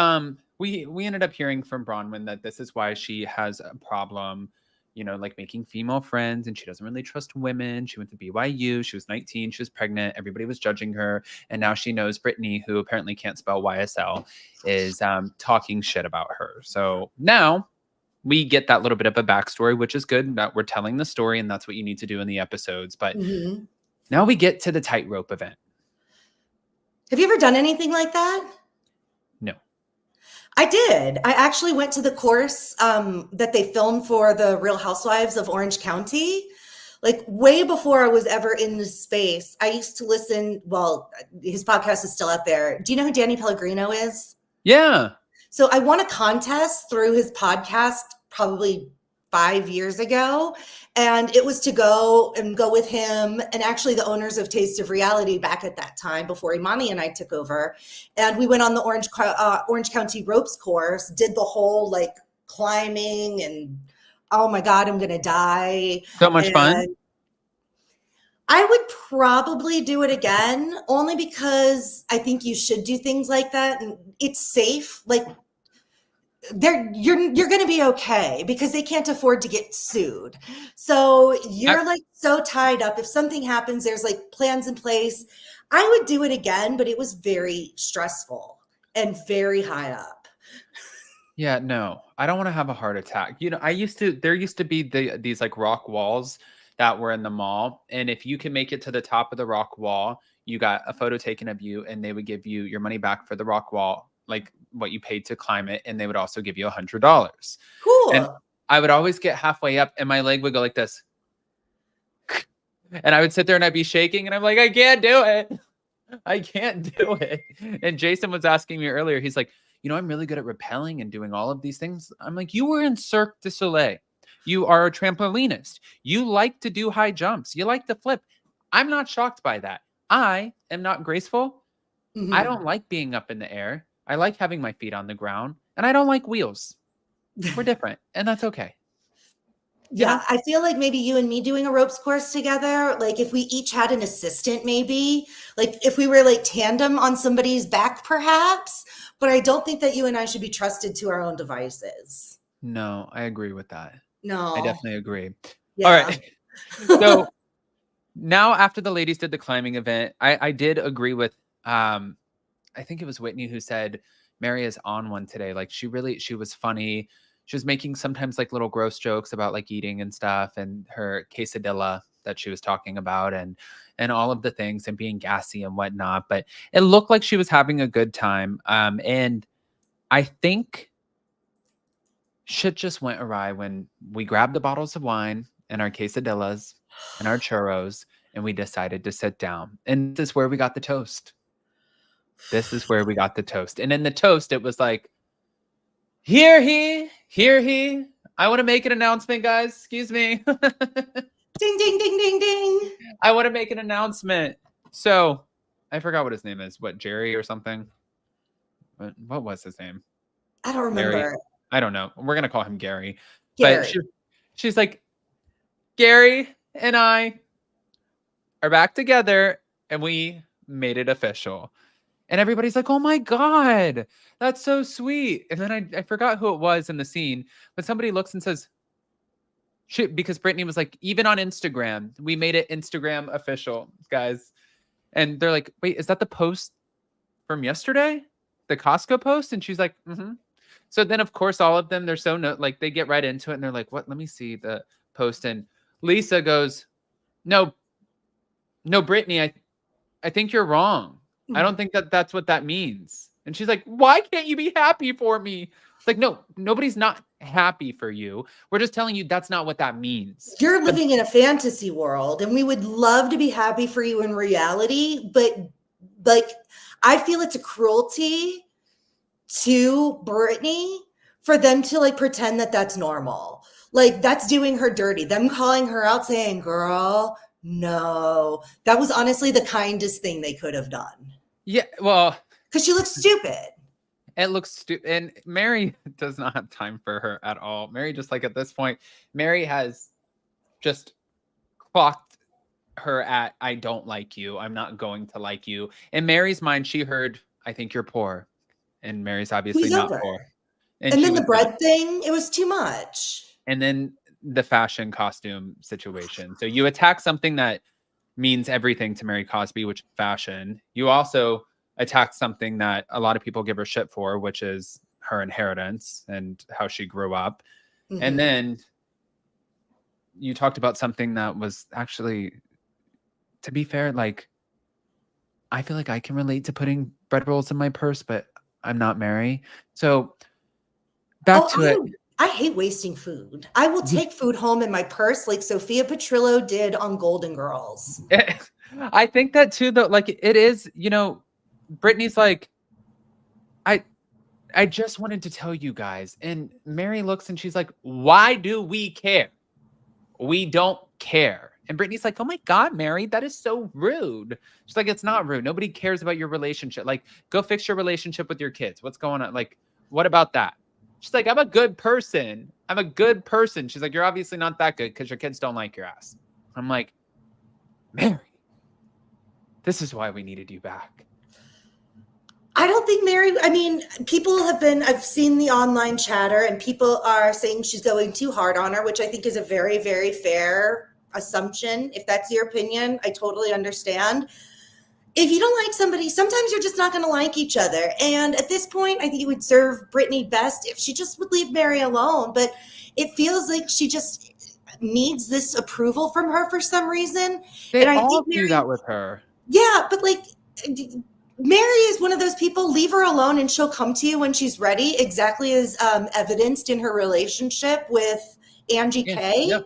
we ended up hearing from Bronwyn that this is why she has a problem like making female friends, and she doesn't really trust women. She went to BYU. She was 19. She was pregnant. Everybody was judging her. And now she knows Brittany, who apparently can't spell YSL, is talking shit about her. So now we get that little bit of a backstory, which is good, that we're telling the story, and that's what you need to do in the episodes. But now we get to the Tightrope event. Have you ever done anything like that? No. I did. I actually went to the course that they filmed for the Real Housewives of Orange County. Like way before I was ever in this space, I used to listen. Well, his podcast is still out there. Do you know who Danny Pellegrino is? Yeah. So I won a contest through his podcast probably 5 years ago. And it was to go with him and actually the owners of Taste of Reality back at that time before Imani and I took over. And we went on the Orange County ropes course, did the whole like climbing and oh my God, I'm going to die. So much fun. I would probably do it again only because I think you should do things like that. And it's safe. Like you're going to be okay because they can't afford to get sued. So you're like so tied up. If something happens, there's like plans in place. I would do it again, but it was very stressful and very high up. Yeah, no, I don't want to have a heart attack. There used to be these like rock walls that were in the mall. And if you can make it to the top of the rock wall, you got a photo taken of you and they would give you your money back for the rock wall, like what you paid to climb it. And they would also give you $100. Cool. And I would always get halfway up and my leg would go like this. And I would sit there and I'd be shaking and I'm like, I can't do it. I can't do it. And Jason was asking me earlier, he's like, I'm really good at rappelling and doing all of these things. I'm like, you were in Cirque du Soleil. You are a trampolinist. You like to do high jumps. You like to flip. I'm not shocked by that. I am not graceful. I don't like being up in the air. I like having my feet on the ground. And I don't like wheels. We're different. And that's okay. Yeah, I feel like maybe you and me doing a ropes course together, like if we each had an assistant, maybe, like if we were like tandem on somebody's back, perhaps. But I don't think that you and I should be trusted to our own devices. No, I agree with that. No. I definitely agree. Yeah. All right. So now after the ladies did the climbing event, I did agree with, I think it was Whitney who said, Mary is on one today. Like she was funny. She was making sometimes like little gross jokes about like eating and stuff and her quesadilla that she was talking about and all of the things and being gassy and whatnot. But it looked like she was having a good time. And I think shit just went awry when we grabbed the bottles of wine and our quesadillas and our churros and we decided to sit down. And this is where we got the toast. This is where we got the toast. And in the toast, it was like, hear he. I want to make an announcement, guys. Excuse me. Ding, ding, ding, ding, ding. I want to make an announcement. So I forgot what his name is. What, Jerry or something? What was his name? I don't remember. Gary. I don't know. We're going to call him Gary. Gary. But she's like, Gary and I are back together and we made it official. And everybody's like, oh my God, that's so sweet. And then I forgot who it was in the scene, but somebody looks and says, shit, because Brittany was like, even on Instagram, we made it Instagram official, guys. And they're like, wait, is that the post from yesterday? The Costco post? And she's like, mm-hmm. So then, of course, all of them, they're so, they get right into it. And they're like, what? Let me see the post. And Lisa goes, no, Brittany, I think you're wrong. I don't think that's what that means. And she's like, why can't you be happy for me? It's like, no, nobody's not happy for you. We're just telling you that's not what that means. You're living in a fantasy world and we would love to be happy for you in reality. But like, I feel it's a cruelty to Brittany for them to like pretend that that's normal. Like that's doing her dirty. Them calling her out saying, girl, no, that was honestly the kindest thing they could have done. Yeah, well, because she looks stupid. It looks stupid. And Mary does not have time for her at all. Mary, just like at this point, Mary has just clocked her at, I don't like you. I'm not going to like you. In Mary's mind, she heard, I think you're poor. And Mary's obviously not poor. And then the bread thing, it was too much. And then the fashion costume situation. So you attack something that means everything to Mary Cosby, which is fashion. You also attack something that a lot of people give her shit for, which is her inheritance and how she grew up. And then you talked about something that was actually, to be fair, like, I feel like I can relate to putting bread rolls in my purse, but I'm not Mary. So back to it. I hate wasting food. I will take food home in my purse like Sophia Petrillo did on Golden Girls. I think that too, though. Like, it is, Brittany's like, I just wanted to tell you guys. And Mary looks and she's like, why do we care? We don't care. And Brittany's like, oh my God, Mary, that is so rude. She's like, it's not rude. Nobody cares about your relationship. Like, go fix your relationship with your kids. What's going on? Like, what about that? She's like, I'm a good person. I'm a good person. She's like, you're obviously not that good because your kids don't like your ass. I'm like, Mary, this is why we needed you back. I don't think Mary, I mean, I've seen the online chatter and people are saying she's going too hard on her, which I think is a very, very fair assumption. If that's your opinion, I totally understand. If you don't like somebody, sometimes you're just not going to like each other. And at this point, I think it would serve Brittany best if she just would leave Mary alone. But it feels like she just needs this approval from her for some reason. They and I all think Mary, do that with her. Yeah, but like, Mary is one of those people, leave her alone and she'll come to you when she's ready, exactly as evidenced in her relationship with Angie K. Yeah.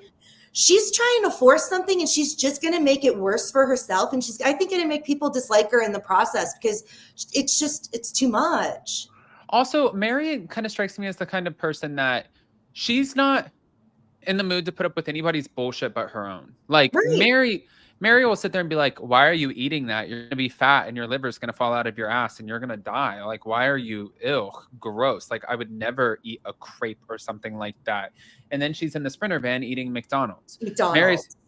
She's trying to force something and she's just going to make it worse for herself. And she's, I think, going to make people dislike her in the process because it's too much. Also, Mary kind of strikes me as the kind of person that she's not in the mood to put up with anybody's bullshit but her own. Like, right. Mary will sit there and be like, why are you eating that? You're going to be fat and your liver's going to fall out of your ass and you're going to die. Like, why are you gross? Like, I would never eat a crepe or something like that. And then she's in the Sprinter van eating McDonald's.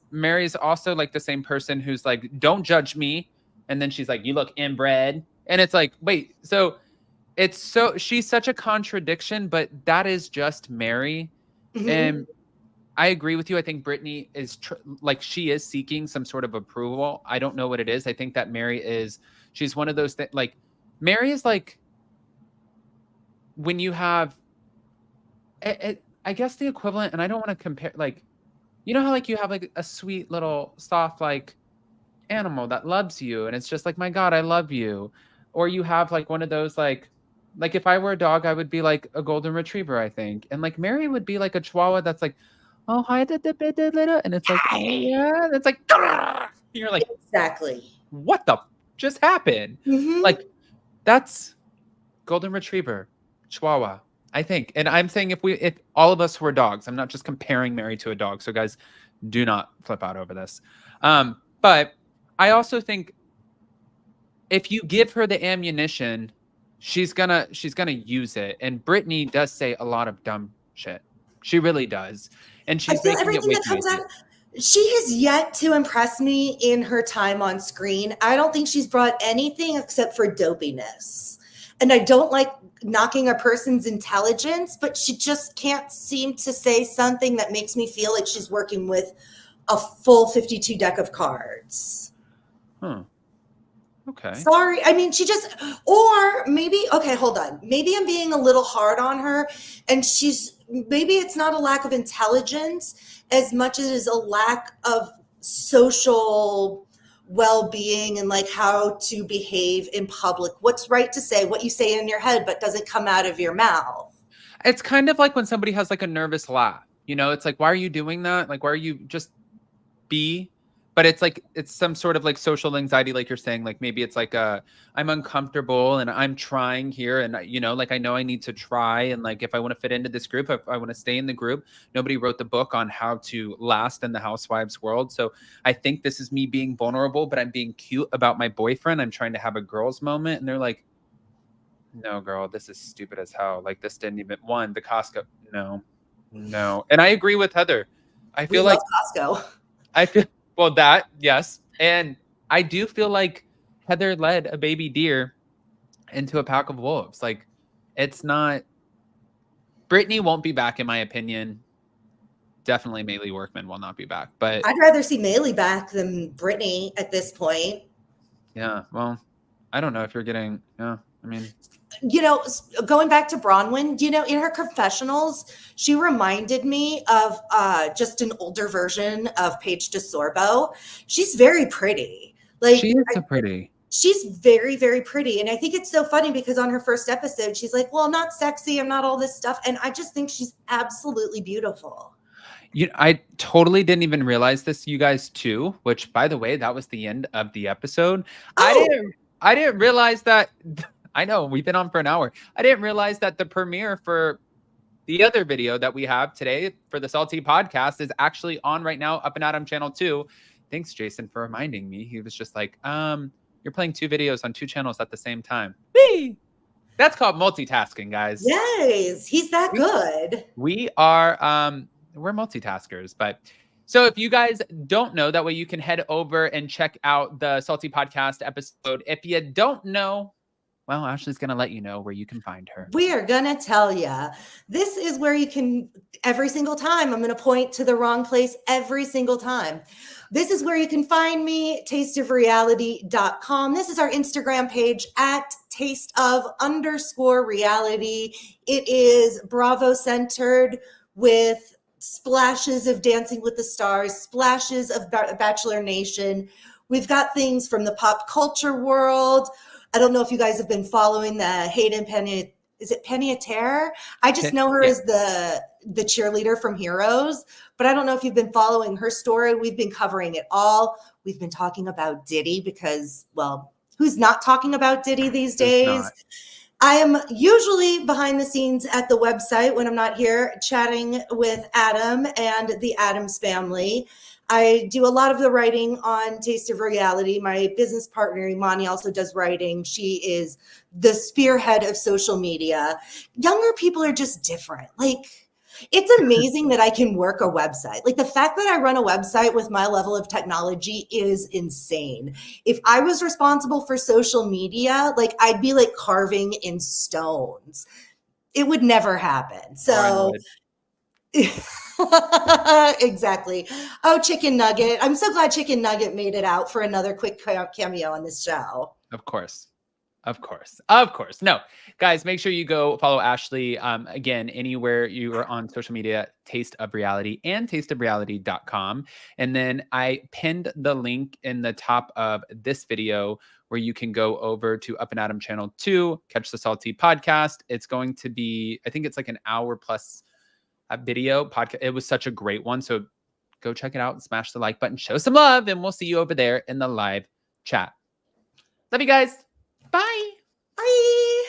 Mary's also like the same person who's like, don't judge me. And then she's like, you look inbred. And it's like, wait, she's such a contradiction, but that is just Mary. Mm-hmm. And I agree with you. I think Brittany is she is seeking some sort of approval. I don't know what it is. I think that she's one of those things. Like, Mary is like, when you have, I guess the equivalent, and I don't want to compare, like, you know how like you have like a sweet little soft like animal that loves you, and it's just like, my God, I love you. Or you have like one of those like if I were a dog, I would be like a golden retriever, I think. And like Mary would be like a chihuahua that's like, oh, hi, and it's like, oh, yeah, and it's like, you're like, exactly, what the just happened? Mm-hmm. Like, that's golden retriever, chihuahua, I think. And I'm saying if all of us were dogs, I'm not just comparing Mary to a dog. So guys, do not flip out over this. But I also think if you give her the ammunition, she's gonna use it. And Brittany does say a lot of dumb shit. She really does. And she's making everything that comes out. She has yet to impress me in her time on screen. I don't think she's brought anything except for dopiness. And I don't like knocking a person's intelligence, but she just can't seem to say something that makes me feel like she's working with a full 52 deck of cards. Okay. Sorry. I mean, hold on. Maybe I'm being a little hard on her and maybe it's not a lack of intelligence as much as it is a lack of social well-being and like how to behave in public. What's right to say, what you say in your head, but doesn't come out of your mouth. It's kind of like when somebody has like a nervous laugh, it's like, why are you doing that? Like, why are you just be? But it's like, it's some sort of like social anxiety, like you're saying, like maybe it's like I'm uncomfortable and I'm trying here. And, like I know I need to try. And like, if I want to fit into this group, if I want to stay in the group, nobody wrote the book on how to last in the Housewives world. So I think this is me being vulnerable, but I'm being cute about my boyfriend. I'm trying to have a girl's moment. And they're like, no, girl, this is stupid as hell. Like this didn't even the Costco. No. And I agree with Heather. I feel like Costco. Well, that, yes. And I do feel like Heather led a baby deer into a pack of wolves. Like, it's not... Brittany won't be back, in my opinion, definitely Maylee Workman will not be back. But I'd rather see Maylee back than Brittany at this point. yeah, well, I don't know if you're getting, yeah, I mean, you know, going back to Bronwyn, you know, in her confessionals, she reminded me of just an older version of Paige DeSorbo. She's very pretty. Like, she is so pretty. She's very, very pretty. And I think it's so funny because on her first episode, she's like, well, I'm not sexy. I'm not all this stuff. And I just think she's absolutely beautiful. I totally didn't even realize this, you guys, too, which, by the way, that was the end of the episode. Oh. I didn't realize that. I know we've been on for an hour. I didn't realize that the premiere for the other video that we have today for the Salty podcast is actually on right now up in Adam channel 2. Thanks, Jason, for reminding me. He was just like, you're playing 2 videos on 2 channels at the same time. Whee! That's called multitasking, guys. Yes, he's that good. We are, we're multitaskers, but so if you guys don't know, that way you can head over and check out the Salty podcast episode. If you don't know, well, Ashley's going to let you know where you can find her. We are going to tell you. This is where you can, every single time, I'm going to point to the wrong place every single time. This is where you can find me, tasteofreality.com. This is our Instagram page at tasteof_reality. It is Bravo centered with splashes of Dancing with the Stars, splashes of Bachelor Nation. We've got things from the pop culture world. I don't know if you guys have been following the Hayden Penny. Is it Panettiere? I just know her as the cheerleader from Heroes, but I don't know if you've been following her story. We've been covering it all. We've been talking about Diddy because, well, who's not talking about Diddy these days? I am usually behind the scenes at the website when I'm not here chatting with Adam and the Addams family. I do a lot of the writing on Taste of Reality. My business partner, Imani, also does writing. She is the spearhead of social media. Younger people are just different. Like, it's amazing that I can work a website. Like, the fact that I run a website with my level of technology is insane. If I was responsible for social media, like, I'd be like carving in stones. It would never happen. So exactly. Oh, Chicken Nugget. I'm so glad Chicken Nugget made it out for another quick cameo on this show. Of course. Of course. Of course. No, guys, make sure you go follow Ashley. Again, anywhere you are on social media, Taste of Reality and tasteofreality.com. And then I pinned the link in the top of this video where you can go over to Up and Adam channel 2, catch the Salty podcast. It's going to be, I think it's like an hour plus a video podcast. It was such a great one. So go check it out, smash the like button, show some love, and we'll see you over there in the live chat. Love you guys. Bye. Bye.